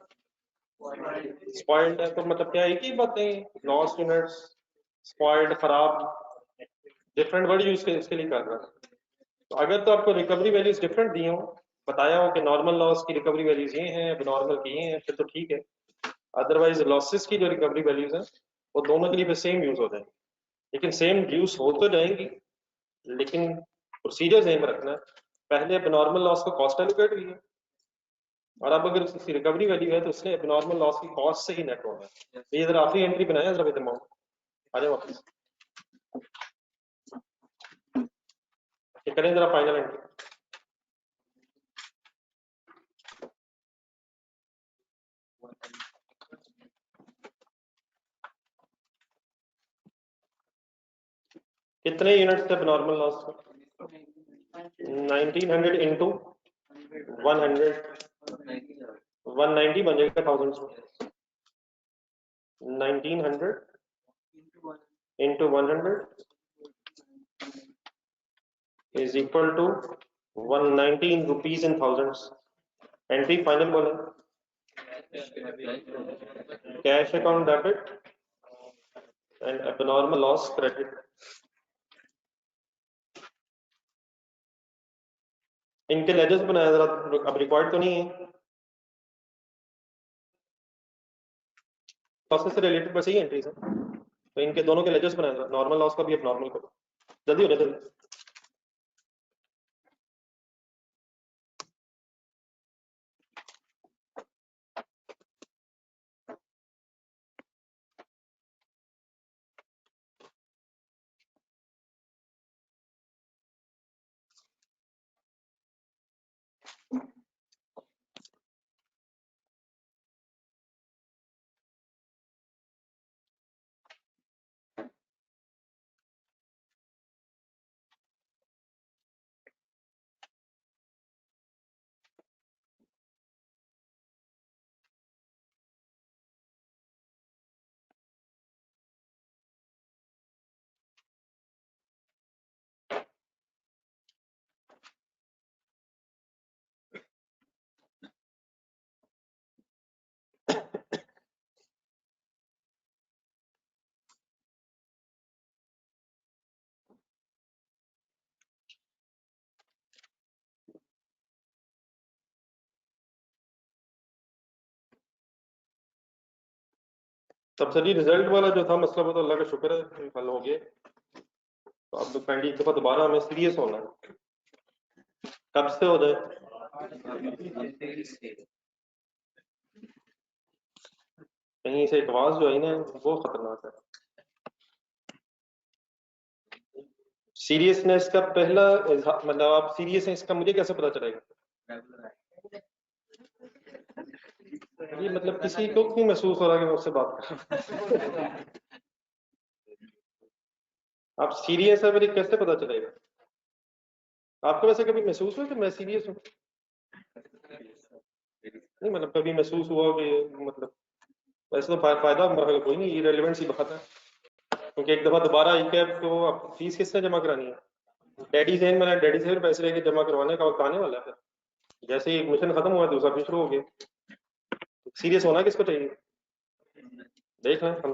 स्पॉइल्ड है, तो मतलब क्या एक ही बातें, लॉस्ट यूनिट्स, स्पॉइल्ड, खराब, डिफरेंट वर्ड यूज के इसके लिए कर रहा है। तो अगर तो आपको रिकवरी वैल्यूज डिफरेंट दी हो, बताया हो कि नॉर्मल लॉस की रिकवरी वैल्यूज ये हैं, अब नॉर्मल की ये हैं, फिर तो ठीक है। अदरवाइज लॉसेस की जो रिकवरी वैल्यूज हैं वो दोनों के लिए सेम यूज हो जाएंगे, लेकिन सेम यूज हो तो जाएंगी, लेकिन प्रोसीजर सेम रखना है। पहले एबनॉर्मल लॉस को कॉस्ट एलोकेट हुई है, और अब अगर उसकी रिकवरी वैल्यू है तो उसने एबनॉर्मल लॉस की कॉस्ट से ही नेट होना है। तो ये जरा आखिरी एंट्री बनाया जरा विद अमाउंट, आ जाओ वापस ये करें जरा फाइनल एंट्री। कितने यूनिट्स थे एबनॉर्मल लॉस को? 1900 इंटू 100, 190 बन जाएगा थाउजेंड्स में। 1900 into 100 is equal to 119 rupees in thousands. Entry final बोले, cash account debit and abnormal loss credit. इनके लेजर्स बनाया जरा, अब रिक्वायर्ड तो नहीं है, लॉसेस से रिलेटेड बस यही एंट्रीज है, तो इनके दोनों के लेजर्स बनाया जरा, नॉर्मल लॉस का भी अब नॉर्मल को जल्दी हो जाए जल्दी। तब सर जी रिजल्ट वाला जो था मसला वो तो अल्लाह का शुक्र है हल हो गया। तो अब तो काइंडली एक दफा दोबारा हमें सीरियस होना है, कब से हो जाए। कहीं से एक आवाज जो आई ना वो खतरनाक है। सीरियसनेस का पहला मतलब आप सीरियस हैं इसका मुझे कैसे पता चलेगा? ये मतलब किसी को क्यों महसूस हो रहा है कि मैं उससे बात कर रहा हूं? आप सीरियस है मेरी कैसे पता चलेगा? आपको वैसे कभी महसूस हुआ कि मैं सीरियस हूँ? नहीं मतलब कभी महसूस हुआ कि मतलब वैसे तो फायदा कोई नहीं, इरेलीवेंट सी बात है, क्योंकि एक दफा दोबारा आई कैब तो अब फीस किसने जमा करानी है? डैडी से मैंने डैडी से फिर पैसे लेके जमा करवाने का वक्त आने वाला है। फिर जैसे ही मिशन खत्म हुआ दूसरा फिर शुरू हो गया। सीरियस होना किसको चाहिए? देख लें हम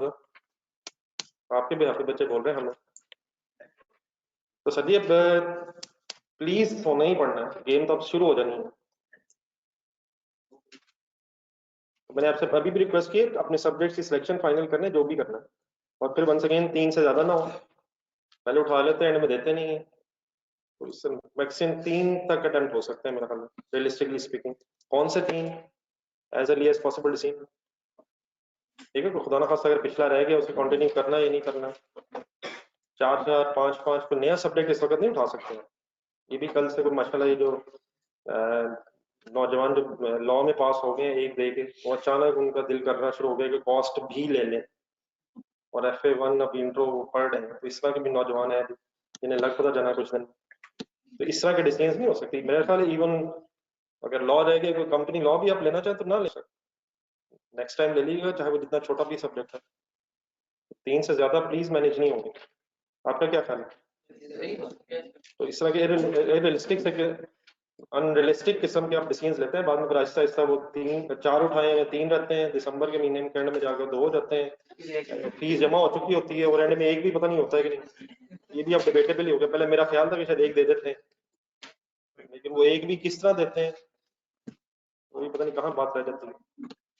आपके भी आपके बच्चे बोल रहे हैं हमें, तो सर जी अब प्लीज सोना ही पड़ना है, गेम तो अब शुरू हो जानी है। तो मैंने आपसे अभी भी रिक्वेस्ट की अपने सब्जेक्ट की सिलेक्शन फाइनल करने जो भी करना है, और फिर वंस अगेन 3 से ज्यादा ना हो, पहले उठा लेते हैं एंड में देते नहीं है, तो इससे मैक्सिमम 3 तक अटेम्प्ट हो सकते हैं मेरा ख्याल, रियलिस्टिकली स्पीकिंग। कौन से 3? As early as possible decision, ठीक है। तो खुदा ना खास्ता अगर पिछला रह गया उसे कंटिन्यू करना या नहीं करना। 4 4 5 5 कोई नया सब्जेक्ट इस वक्त नहीं उठा सकते हैं। ये भी कल से कोई माशाल्लाह ये जो नौजवान जो लॉ में पास हो गए एक दे के, वो अचानक उनका दिल करना शुरू हो गया कि कॉस्ट भी ले लें, और FA1 अब इंट्रो पढ़ रहे हैं, तो इस तरह के भी नौजवान है जिन्हें लग पता जाना कुछ दिन। तो इस तरह के डिसीजन नहीं हो सकती मेरे ख्याल। इवन अगर लॉ रह गया, कोई कंपनी लॉ भी आप लेना चाहे तो ना ले सकते, नेक्स्ट टाइम ले लीजिएगा, चाहे वो जितना छोटा भी सब्जेक्ट है। 3 से ज्यादा प्लीज मैनेज नहीं होंगे। आपका क्या ख्याल है? तो इस तरह के रियलिस्टिक से अनरियलिस्टिक किस्म के आप डिसीजन लेते हैं, बाद में आहिस्ता आहिस्ता वो 4 उठाए हैं, 3 रहते हैं, दिसंबर के महीने में एंड में जाकर 2 हो जाते हैं, फीस जमा हो चुकी होती है और एंड में एक भी पता नहीं होता है कि नहीं। ये भी अब डिबेटेबल ही हो गया। पहले मेरा ख्याल था कि शायद एक दे देते हैं, लेकिन वो एक भी किस तरह देते हैं वो भी पता नहीं कहाँ बात रह जाती है।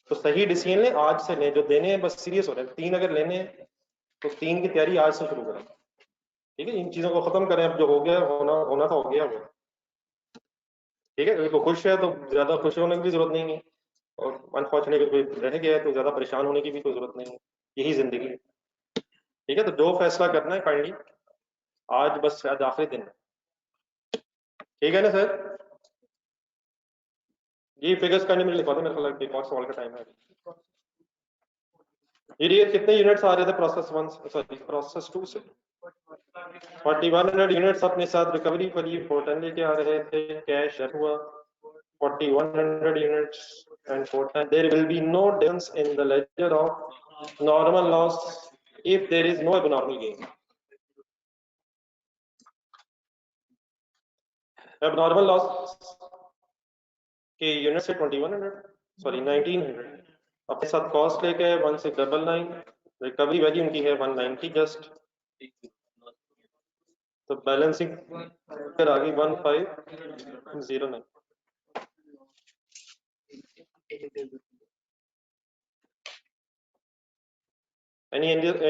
तो सही डिसीजन लें, आज से लें, जो देने हैं बस सीरियस हो रहे हैं। 3 अगर लेने हैं तो 3 की तैयारी आज से शुरू करें, ठीक है। इन चीजों को खत्म करें, अब जो हो गया होना होना तो हो गया वो, ठीक है। अगर कोई खुश है तो ज्यादा खुश होने की भी जरूरत नहीं है, और अनफॉर्चुनेट कोई रह गया है तो ज्यादा परेशान होने की भी कोई जरूरत नहीं है। यही जिंदगी है, ठीक है। तो जो फैसला करना है काइंडली आज, बस आज आखिरी दिन है, ठीक है ना सर। ये फिगर्स काइंडली मुझे लिखवा दो, मेरे को एक और सवाल का टाइम है। ये कितने यूनिट्स आ रहे थे प्रोसेस 1 सॉरी प्रोसेस 2 से? 4100 यूनिट्स अपने साथ रिकवरी पर ये फोर्टन लेके आ रहे थे, कैश हुआ 4100 units and fortnight. There will be no difference in the ledger of normal loss if there is no abnormal gain. Abnormal loss के यूनिट से 2100 सॉरी 1900 अपने साथ कॉस्ट लेके 1699, रिकवरी वैल्यू उनकी है 190 जस्ट, तो बैलेंसिंग फिर आ गई 1509।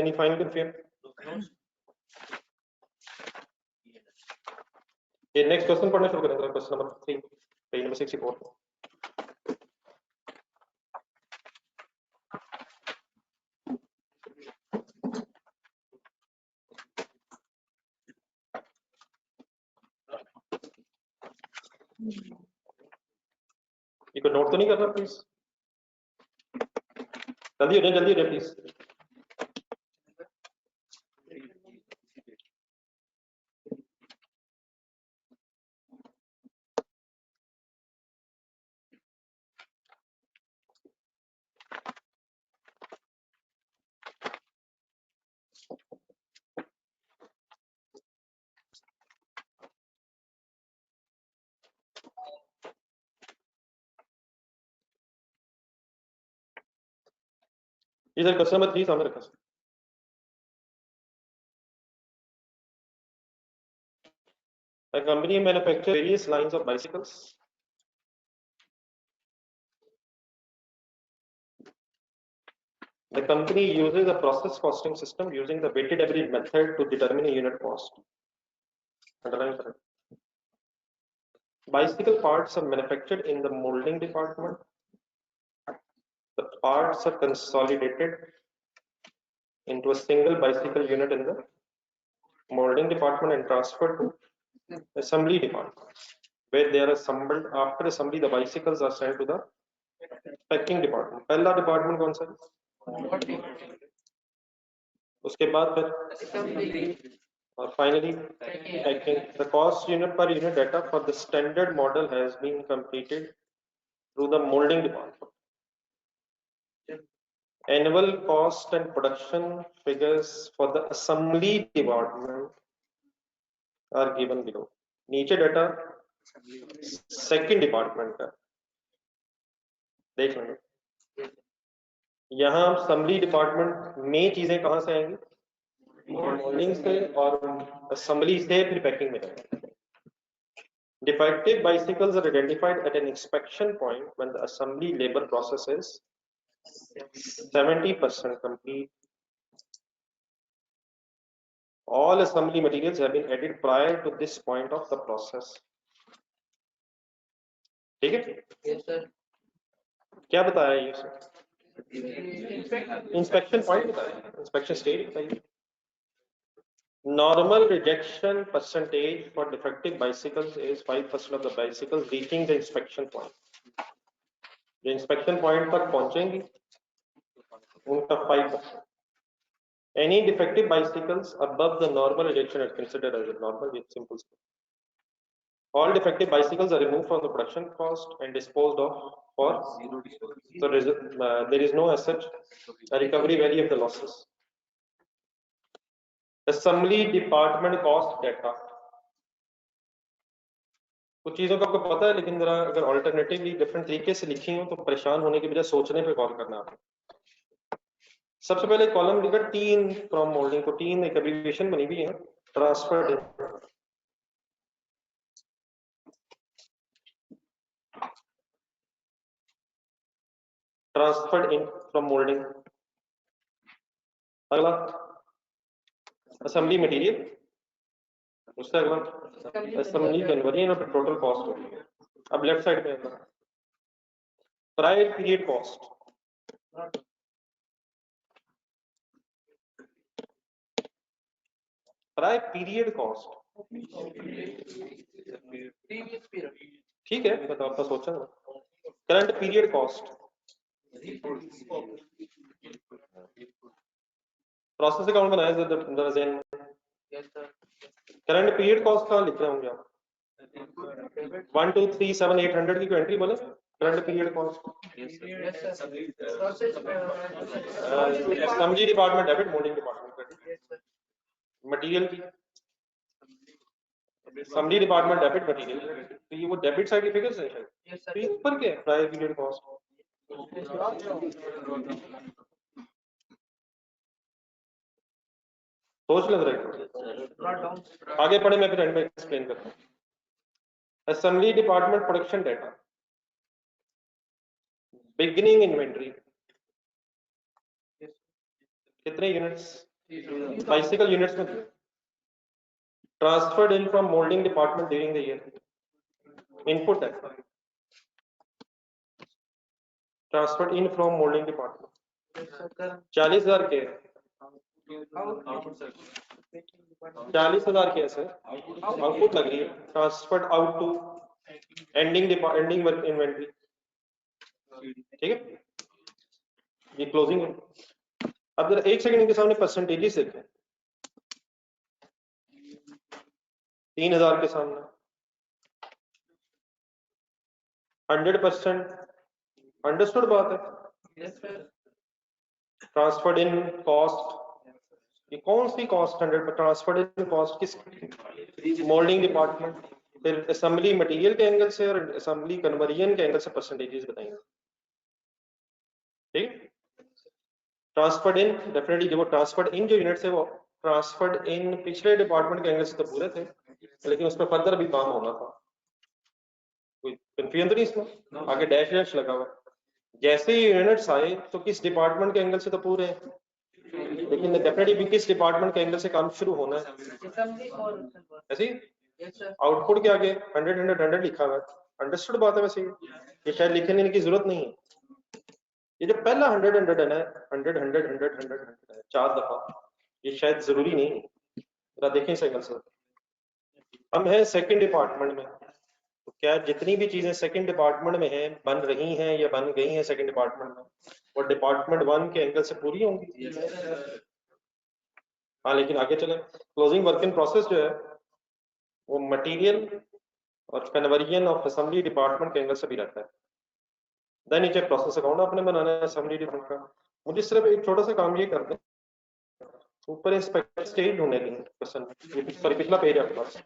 any final confirm? ये नेक्स्ट क्वेश्चन पढ़ना शुरू करेंगे, क्वेश्चन नंबर 3 पेज नंबर 64। ये कोई नोट तो नहीं कर रहा प्लीज? जल्दी हो जाए प्लीज। ये सर क्वेश्चन नंबर 3 सामने रखा sir. A company manufactures various lines of bicycles. The company uses a process costing system using the weighted average method to determine a unit cost. Underline correct. Bicycle parts are manufactured in the molding department. The parts are consolidated into a single bicycle unit in the molding department and transferred to assembly department, where they are assembled. After assembly, the bicycles are sent to the packing department. पहला department कौन सा है? उसके बाद फिर और finally packing. The cost unit per unit data for the standard model has been completed through the molding department. Annual cost and production figures for the assembly department are given below. नीचे data second department का देख लेंगे। यहाँ assembly department में चीजें कहाँ से आएंगी? मोल्डिंग से, और असेंबली से फिर पैकिंग में जाएंगे। Defective bicycles are identified at an inspection point when the assembly labor process is 70% complete. All assembly materials have been added prior to this point of the process. ठीक है? Yes, sir. क्या बताया ये sir? Inspection point बताया, inspection stage बताइए। Normal rejection percentage for defective bicycles is 5% of the bicycles reaching the inspection point. जो inspection point तक पहुंचेंगी उनका 5%. Any defective bicycles above the normal rejection is considered as a normal with simple. All defective bicycles are removed from the production cost and disposed of for zero disposal. So there is no as such a recovery value of the losses. Assembly department cost data. कुछ चीज़ों का आपको पता है, लेकिन जरा अगर alternatively different तरीके से लिखी हो तो परेशान होने की बजाय सोचने पे कॉल करना आपको। सबसे पहले कॉलम लिखा टीन फ्रॉम मोल्डिंग, को टीन एक एब्रिविएशन बनी हुई है, transfer transferred in from moulding. अगला असेंबली मटेरियल, उससे अगला असेंबली कन्वर्जन और टोटल कॉस्ट होती है। अब लेफ्ट साइड पे अगला prior period cost, prior period cost, ठीक है, मैं तो आपका सोचा ना। Current period cost, process account बनाया जरा ज़हन में। करंट पीरियड कॉस्ट कहाँ लिख रहे होंगे आप? 1 2 3 7 800 की कोई एंट्री बोले current period cost. Assembly department debit, moulding department credit. Material की असेंबली डिपार्टमेंट डेबिट मटेरियल, तो ये वो डेबिट साइड के फिगर्स हैं शायद। तो ये ऊपर क्या है? Prior period cost. सोच लग रहा है, आगे पढ़े, मैं फिर एंड में एक्सप्लेन करता हूँ। Assembly department production data, beginning inventory कितने यूनिट्स, बाइसिकल यूनिट्स में। Transferred in from molding department during the year, input है transferred in from molding department. 40,000 के 40,000 के सर आउटपुट लग रही है। Transferred out to ending work inventory, ठीक है, ये क्लोजिंग है। अब जरा एक सेकंड के सामने परसेंटेजेस देखें। 3,000 के सामने 100%, अंडरस्टूड बात है। ट्रांसफर्ड इन कॉस्ट, ये कौन सी कॉस्ट 100 ट्रांसफर्ड इन कॉस्ट किस, मोल्डिंग डिपार्टमेंट। फिर असेंबली मटेरियल के एंगल से और असेंबली कन्वर्जन के एंगल से परसेंटेजेस बताएंगे, ठीक। ट्रांसफर्ड इन डेफिनेटली, जो ट्रांसफर्ड इन जो यूनिट्स है वो ट्रांसफर्ड इन पिछले डिपार्टमेंट के एंगल से तो पूरे थे, लेकिन उस पर फर्दर भी काम होना था। कोई कंफ्यूजन तो नहीं इसमें? आगे डैश डैश लगा हुआ, जैसे ही यूनिट्स आए तो किस डिपार्टमेंट के एंगल से तो पूरे हैं, लेकिन डेफिनेटली भी किस डिपार्टमेंट के एंगल से काम शुरू होना है। ऐसे आउटपुट के आगे 100 100 100 लिखा हुआ है, अंडरस्टूड बात है। वैसे ये शायद लिखने की जरूरत नहीं है। ये जो पहला 100 100 है ना, 100 100 100 100 है 4 दफा, ये शायद जरूरी नहीं है। जरा देखें इस एंगल से। हम है सेकंड डिपार्टमेंट में, तो क्या जितनी भी चीजें सेकंड डिपार्टमेंट में हैं, बन रही हैं या बन गई हैं सेकंड डिपार्टमेंट में, वो डिपार्टमेंट 1 के एंगल से पूरी होंगी। हाँ, लेकिन आगे चले, क्लोजिंग वर्क इन प्रोसेस जो है वो मटेरियल और कन्वर्जन ऑफ असेंबली डिपार्टमेंट के एंगल से भी रहता है। देन नीचे प्रोसेस अकाउंट आपने बनाना है असेंबली डिपार्टमेंट का। मुझे सिर्फ एक छोटा सा काम ये कर दें, ऊपर इंस्पेक्टर स्टेज ढूंढने की क्वेश्चन, सॉरी पिछला पेज आपके पास,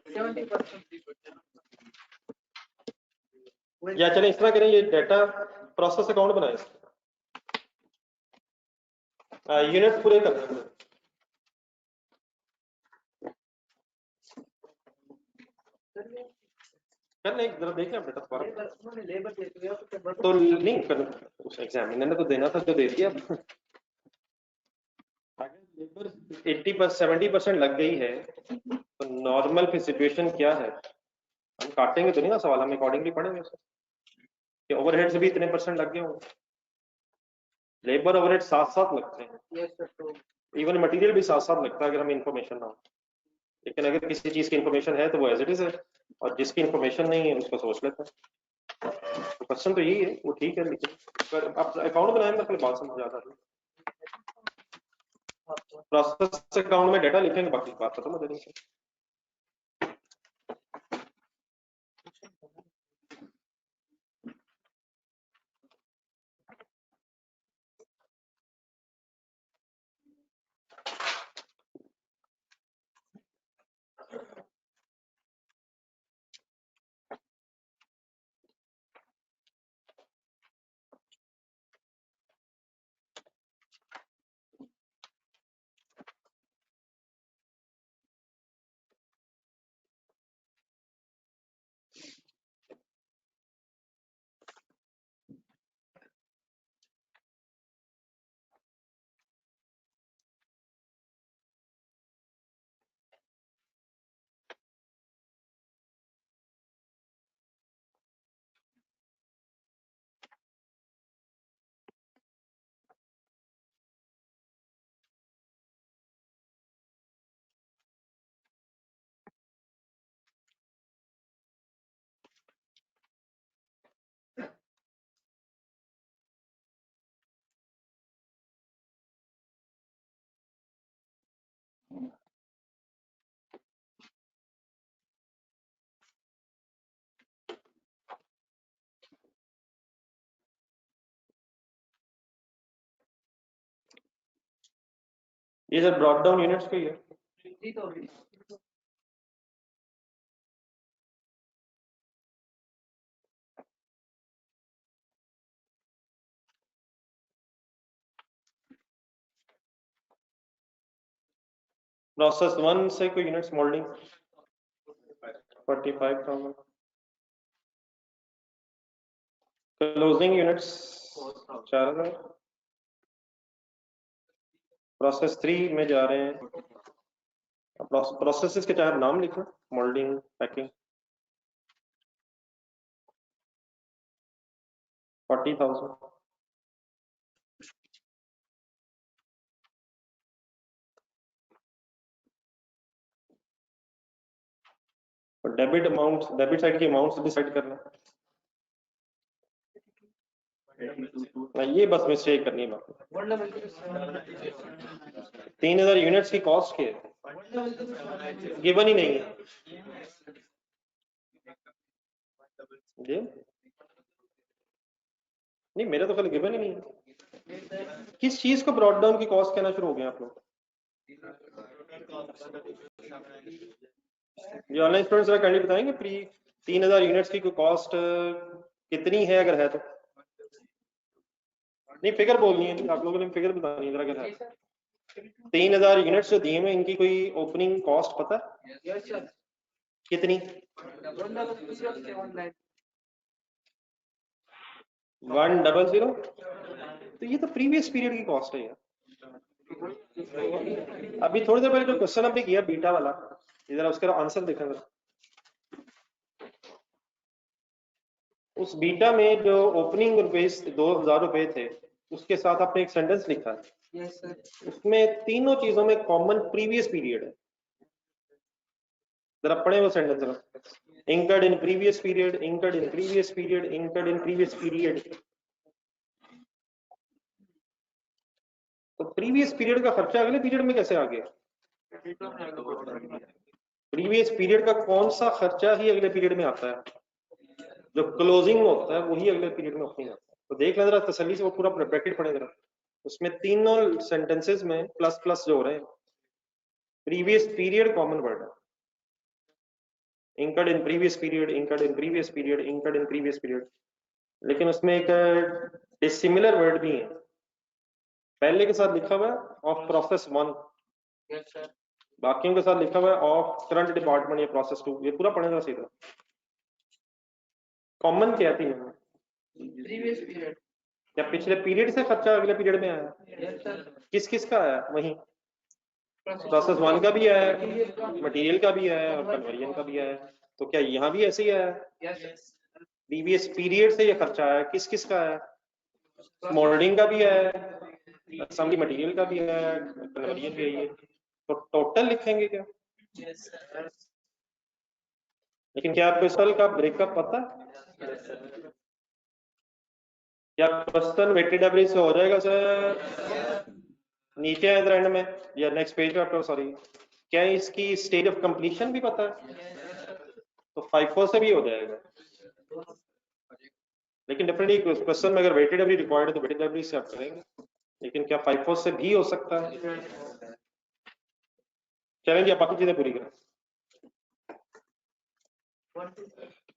या चलें इस तरह करें, ये डाटा प्रोसेस अकाउंट बनाए, यूनिट पूरे करना है। करने एक जरा देखें बेटा दोबारा, तो नहीं कर उस एग्जामिनर ने तो देना था, जो दे दिया। लेबर 70% लग गई है, तो नॉर्मल फिर सिचुएशन क्या है? हम काटेंगे तो नहीं ना सवाल, हम अकॉर्डिंगली पढ़ेंगे उसे कि ओवरहेड्स भी इतने परसेंट लग गए होंगे। लेबर ओवरहेड साथ साथ लगते हैं, इवन मटेरियल भी साथ साथ लगता है अगर हमें इन्फॉर्मेशन ना हो। लेकिन अगर किसी चीज की इन्फॉर्मेशन है तो वो एज इट इज है, और जिसकी इन्फॉर्मेशन नहीं है उसको सोच लेते हैं। तो क्वेश्चन तो यही है, वो ठीक है, लेकिन अगर आप अकाउंट बनाएंगे तो फिर बात समझ आ जाती है। प्रोसेस अकाउंट में डाटा लिखेंगे, बाकी बात खत्म हो जाएगी। ये सर ब्रॉड डाउन यूनिट्स का ही है। प्रोसेस 1 से कोई units moulding 45,000। Closing units 4,000। Process 3 में जा रहे हैं। प्रोसेसेस के चाहे नाम लिखो, मोल्डिंग, पैकिंग। 40,000। और डेबिट अमाउंट, डेबिट साइड की अमाउंट्स डिसाइड करना है। ये बस मिस्टेक करनी है बाकी। 3,000 यूनिट्स की कॉस्ट के गिवन ही नहीं है जी। नहीं, मेरा तो कल गिवन ही नहीं है। किस चीज को ब्रॉड डाउन की कॉस्ट कहना शुरू हो गया आप लोग? ये ऑनलाइन स्टूडेंट्स जरा काइंडली बताएंगे प्री 3,000 यूनिट्स की कॉस्ट कितनी है, अगर है तो? नहीं, फिगर बोलनी है, आप लोगों ने फिगर बतानी है जरा। क्या है 3,000 यूनिट्स जो दिए हैं, इनकी कोई ओपनिंग कॉस्ट पता है कितनी? 100। तो ये तो प्रीवियस पीरियड की कॉस्ट है यार। अभी थोड़ी देर पहले जो क्वेश्चन आपने किया बीटा वाला, इधर उसका आंसर देखा जरा। उस बीटा में जो ओपनिंग रुपीस 2,000 रुपए थे, उसके साथ आपने एक सेंटेंस लिखा है। उसमें तीनों चीजों में कॉमन प्रीवियस पीरियड है। जरा पढ़े वो सेंटेंस जरा। incurred in previous period, incurred in previous period, incurred in previous period। तो प्रीवियस पीरियड का खर्चा अगले पीरियड में कैसे आ गया? प्रीवियस पीरियड का कौन सा खर्चा ही अगले पीरियड में आता है? जो क्लोजिंग में होता है वही अगले पीरियड में ओपनिंग आता है। तो देख लें जरा तसल्ली से, वो पूरा ब्रैकेट पढ़े जरा। उसमें तीनों सेंटेंसेस में प्लस प्लस जो हो रहे हैं, प्रीवियस पीरियड कॉमन वर्ड है। incurred in previous period, incurred in previous period, incurred in previous period। लेकिन उसमें एक डिसिमिलर वर्ड भी है, पहले के साथ लिखा हुआ है ऑफ प्रोसेस 1, बाकियों के साथ लिखा हुआ है ऑफ करंट डिपार्टमेंट या प्रोसेस 2। ये पूरा पढ़ेगा सीधा। कॉमन क्या थी? Previous period. क्या पिछले पीरियड से खर्चा अगले पीरियड में आया? किस किस का आया? वही प्रोसेस 1 का भी आया, मटेरियल का भी आया और कन्वर्जन का भी आया। तो क्या यहाँ भी ऐसे ही आया? प्रीवियस पीरियड से ये खर्चा आया। किस किस का आया? मोल्डिंग का भी आया, असेंबली मटेरियल का भी आया, कन्वर्जन भी है। तो टोटल लिखेंगे क्या? लेकिन क्या आपको इस साल का ब्रेकअप पता है? क्या क्वेश्चन वेटेड एवरेज से हो जाएगा सर? नीचे है इधर एंड में या नेक्स्ट पेज पे आपको, सॉरी, क्या इसकी स्टेज ऑफ कंप्लीशन भी पता है? तो 5-4 से भी हो जाएगा। लेकिन डेफिनेटली क्वेश्चन में अगर वेटेड एवरेज रिक्वायर्ड है तो वेटेड एवरेज से आप करेंगे। लेकिन क्या 5-4 से भी हो सकता है? चलेंगे, आप बाकी चीजें पूरी करें।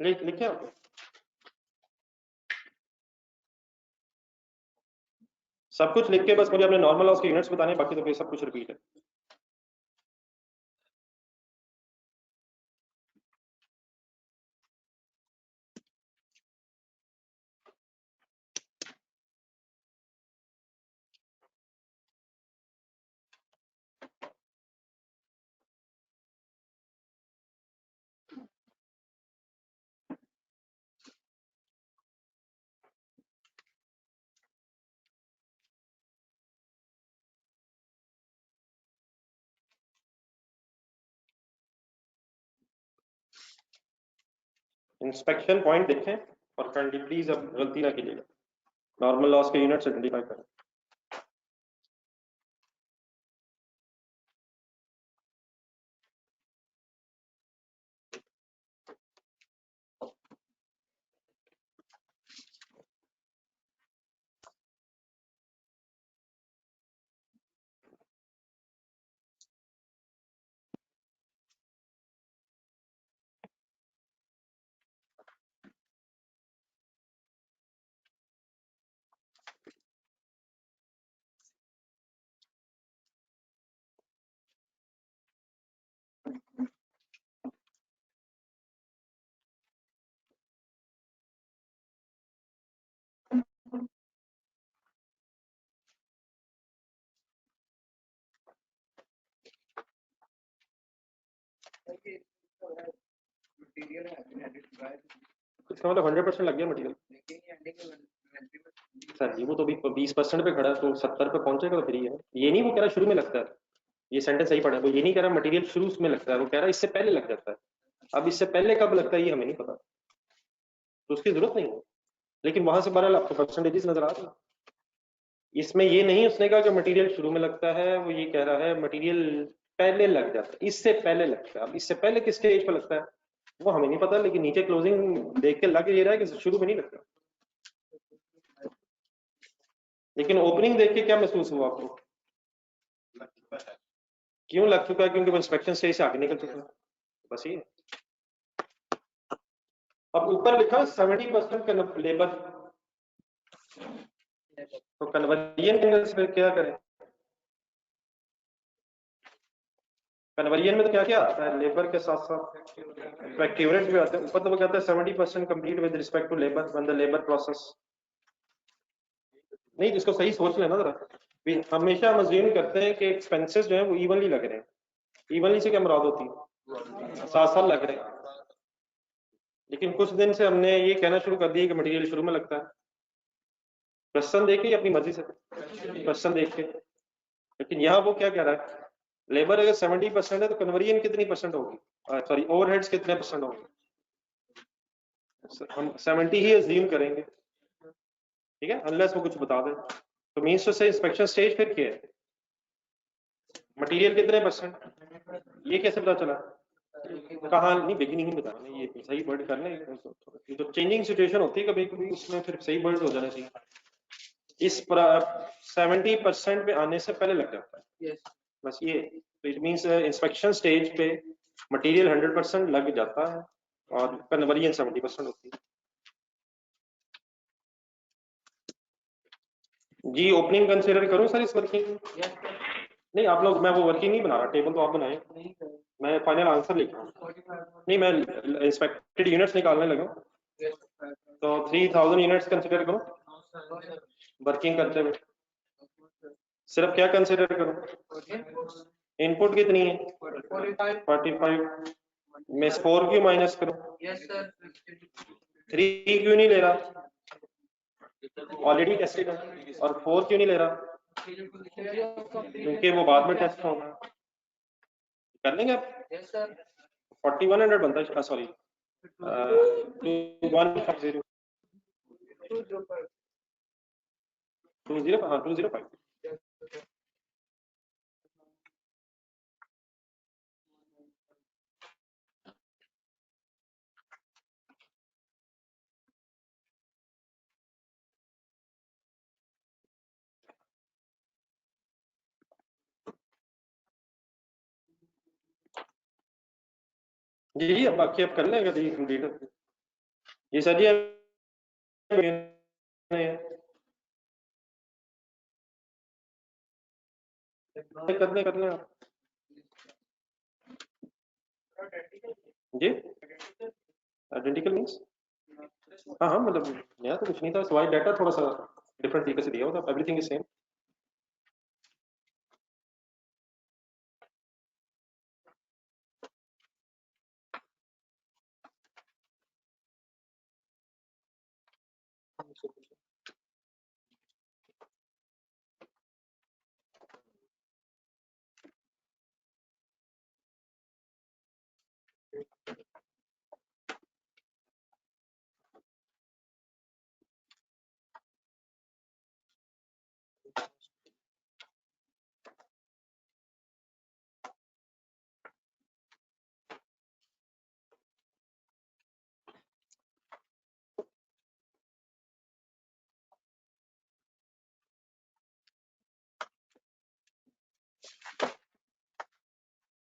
लिखे आप सब कुछ लिख के, बस मुझे अपने नॉर्मल लॉस के यूनिट्स बताने, बाकी तो फिर सब कुछ रिपीट है। इंस्पेक्शन पॉइंट देखें और प्लीज अब गलती ना कीजिएगा, नॉर्मल लॉस के यूनिट्स आइडेंटिफाई करें। मटेरियल है इसका मतलब 100% लग गया मटेरियल। सर जी वो तो अभी 20% पे खड़ा है, तो 70 पे पहुंचेगा तो फिर ही है। ये नहीं वो कह रहा शुरू में लगता है, ये सेंटेंस सही पढ़ा है, वो ये नहीं कह रहा मटेरियल शुरू में लगता है, वो कह रहा है इससे पहले लग जाता है। अब इससे पहले कब लगता है ये हमें नहीं पता, तो उसकी जरूरत नहीं है। लेकिन वहां से 12 आपको परसेंटेज नजर आ रही है। इसमें ये नहीं उसने कहा कि मटेरियल शुरू में लगता है, वो ये कह रहा है मटेरियल पहले लग जाता है, इससे पहले लगता है। अब इससे पहले किस स्टेज पर लगता है वो हमें नहीं पता, लेकिन नीचे क्लोजिंग देख के लग ये रहा है कि शुरू में नहीं लगता। लेकिन ओपनिंग देख के क्या महसूस हुआ आपको? क्यों लग चुका है? क्योंकि वो इंस्पेक्शन स्टेज से आगे निकल चुका है, बस ये। अब ऊपर लिखा 70% लेबर, तो कन्वर्जन एंगल से क्या करें? कन्वर्जन में तो क्या क्या आता है, लेबर के साथ साथ इक्विवेलेंट भी आता है। ऊपर तो वो कहता है 70% complete with respect to labour when the labour process. नहीं, इसको सही सोच लेना जरा। हमेशा हम अज्यूम करते हैं कि एक्सपेंसेस जो है वो इवनली लग रहे हैं। इवनली से क्या मुराद होती है? साथ साथ लग रहे हैं। लेकिन कुछ दिन से हमने ये कहना शुरू कर दिया कि मटेरियल शुरू में लगता है, क्वेश्चन देख के या अपनी मर्जी से क्वेश्चन देख के। लेकिन यहाँ वो क्या कह रहा है, लेबर अगर 70% है तो कन्वर्जन कितनी परसेंट होगी, सॉरी ओवरहेड्स कितने परसेंट होंगे? हम 70 ही अज्यूम करेंगे, ठीक है, अनलेस वो कुछ बता दे। तो मींस टू से इंस्पेक्शन स्टेज फिर क्या है, मटेरियल कितने परसेंट, ये कैसे पता चला? कहाँ नहीं, बिगिनिंग ही बताना, ये सही वर्ड करना है। ये तो चेंजिंग सिचुएशन होती है कभी कभी, उसमें फिर सही वर्ड हो जाना चाहिए। इस 70% पे आने से पहले लग जाता है, बस ये। तो इट मींस इंस्पेक्शन स्टेज पे मटेरियल 100% लग जाता है और कन्वर्जन 70% होती है। जी ओपनिंग कंसीडर करूं सर इस वर्किंग? नहीं आप लोग, मैं वो वर्किंग नहीं बना रहा, टेबल तो आप बनाए, मैं फाइनल आंसर लिख रहा हूँ। नहीं मैं इंस्पेक्टेड यूनिट्स निकालने लगा, तो 3000 यूनिट्स कंसीडर करूं वर्किंग करते हुए? सिर्फ क्या कंसीडर करूं? इनपुट कितनी है? 45 में 4 क्यों माइनस करूं? 3 क्यों नहीं ले रहा? ऑलरेडी टेस्टेड है। और 4 क्यों नहीं ले रहा? क्योंकि वो बाद में टेस्ट होगा। कर लेंगे आप? 4100 बनता है, सॉरी 2150 20, हाँ 205। जी अब बाकी आप कर लेंगे जी कंप्लीट। ये सर जी कर लें आप जी। आइडेंटिकल मींस हाँ हाँ, मतलब नया तो कुछ नहीं था, सवाई डाटा थोड़ा सा डिफरेंट तरीके से दिया होता, एवरीथिंग इज सेम।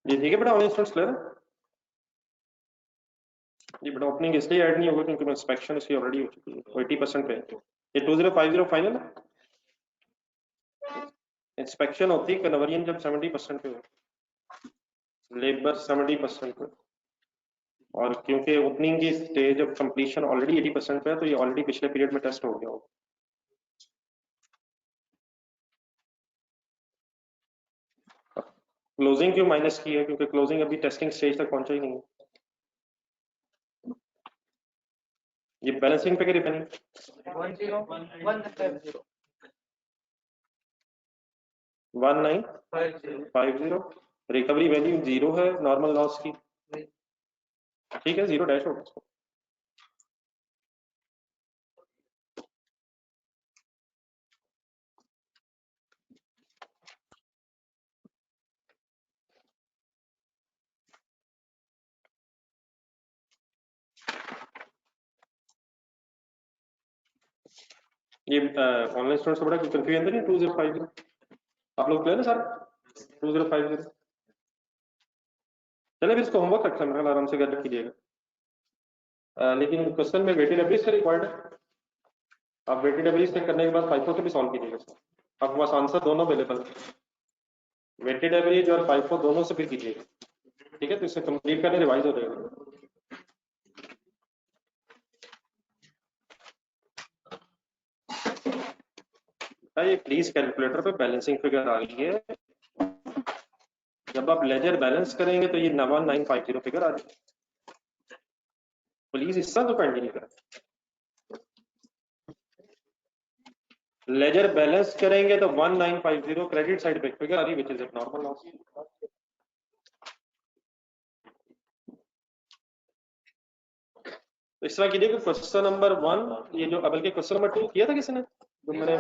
जी ठीक है बेटा, ऑल इंस्टेंट्स क्लियर है जी बेटा। ओपनिंग इसलिए ऐड नहीं होगा क्योंकि इंस्पेक्शन इसकी ऑलरेडी हो चुकी है 80% पे। ये 2050 फाइनल है। इंस्पेक्शन होती है कन्वर्जन जब 70% पे हो, लेबर 70% पे, और क्योंकि ओपनिंग की स्टेज ऑफ कंप्लीशन ऑलरेडी 80% पे है, तो ये ऑलरेडी पिछले पीरियड में टेस्ट हो गया होगा। क्लोजिंग क्यों माइनस की है? क्योंकि क्लोजिंग अभी टेस्टिंग स्टेज तक पहुंचा ही नहीं है। ये बैलेंसिंग फिगर इतनी 10150 1950 रिकवरी वैल्यू 0 है नॉर्मल लॉस की, ठीक है 0 डैश होगा इसको। ये ऑनलाइन स्टूडेंट्स को बड़ा कंफ्यूजन नहीं 2050 आप लोग क्लियर है सर 2050 चले फिर इसको होमवर्क रखते हैं आराम से कर कीजिएगा। लेकिन क्वेश्चन में वेटेड एवरेज से रिक्वायर्ड है, आप वेटेड एवरेज से करने के बाद FIFO से भी सॉल्व कीजिएगा सर, आपके पास आंसर दोनों अवेलेबल है, वेटेड एवरेज और FIFO दोनों से फिर कीजिएगा, ठीक है तो इसे कंप्लीट करने रिवाइज हो जाएगा। ये प्लीज कैलकुलेटर पे बैलेंसिंग फिगर आ गई है, जब आप लेजर बैलेंस करेंगे तो ये 1950 फिगर आ जाएगी, प्लीज इसका तो पेंड नहीं करें। लेजर बैलेंस करेंगे तो 1950 क्रेडिट साइड पे फिगर आ रही which is eight normal loss. तो इस तरह कीजिए कि क्वेश्चन नंबर 1 ये जो बल्कि क्वेश्चन नंबर 2 किया था किसी ने, जो मैंने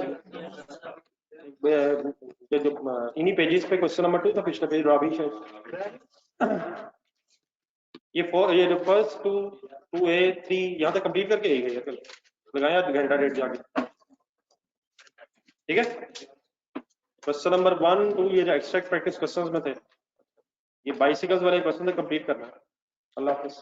जो इन्हीं पेजेस पे क्वेश्चन नंबर 2 था पिछले पेज रॉबी शायद ये जो फर्स्ट 2 2A 3 यहाँ तक कंप्लीट करके ही गई है, लगाया घंटा डेढ़ जाके, ठीक है। क्वेश्चन नंबर 1 2 ये जो एक्सट्रैक्ट प्रैक्टिस क्वेश्चंस में थे, ये बाइसिकल्स वाले क्वेश्चन कंप्लीट करना है। अल्लाह हाफिज।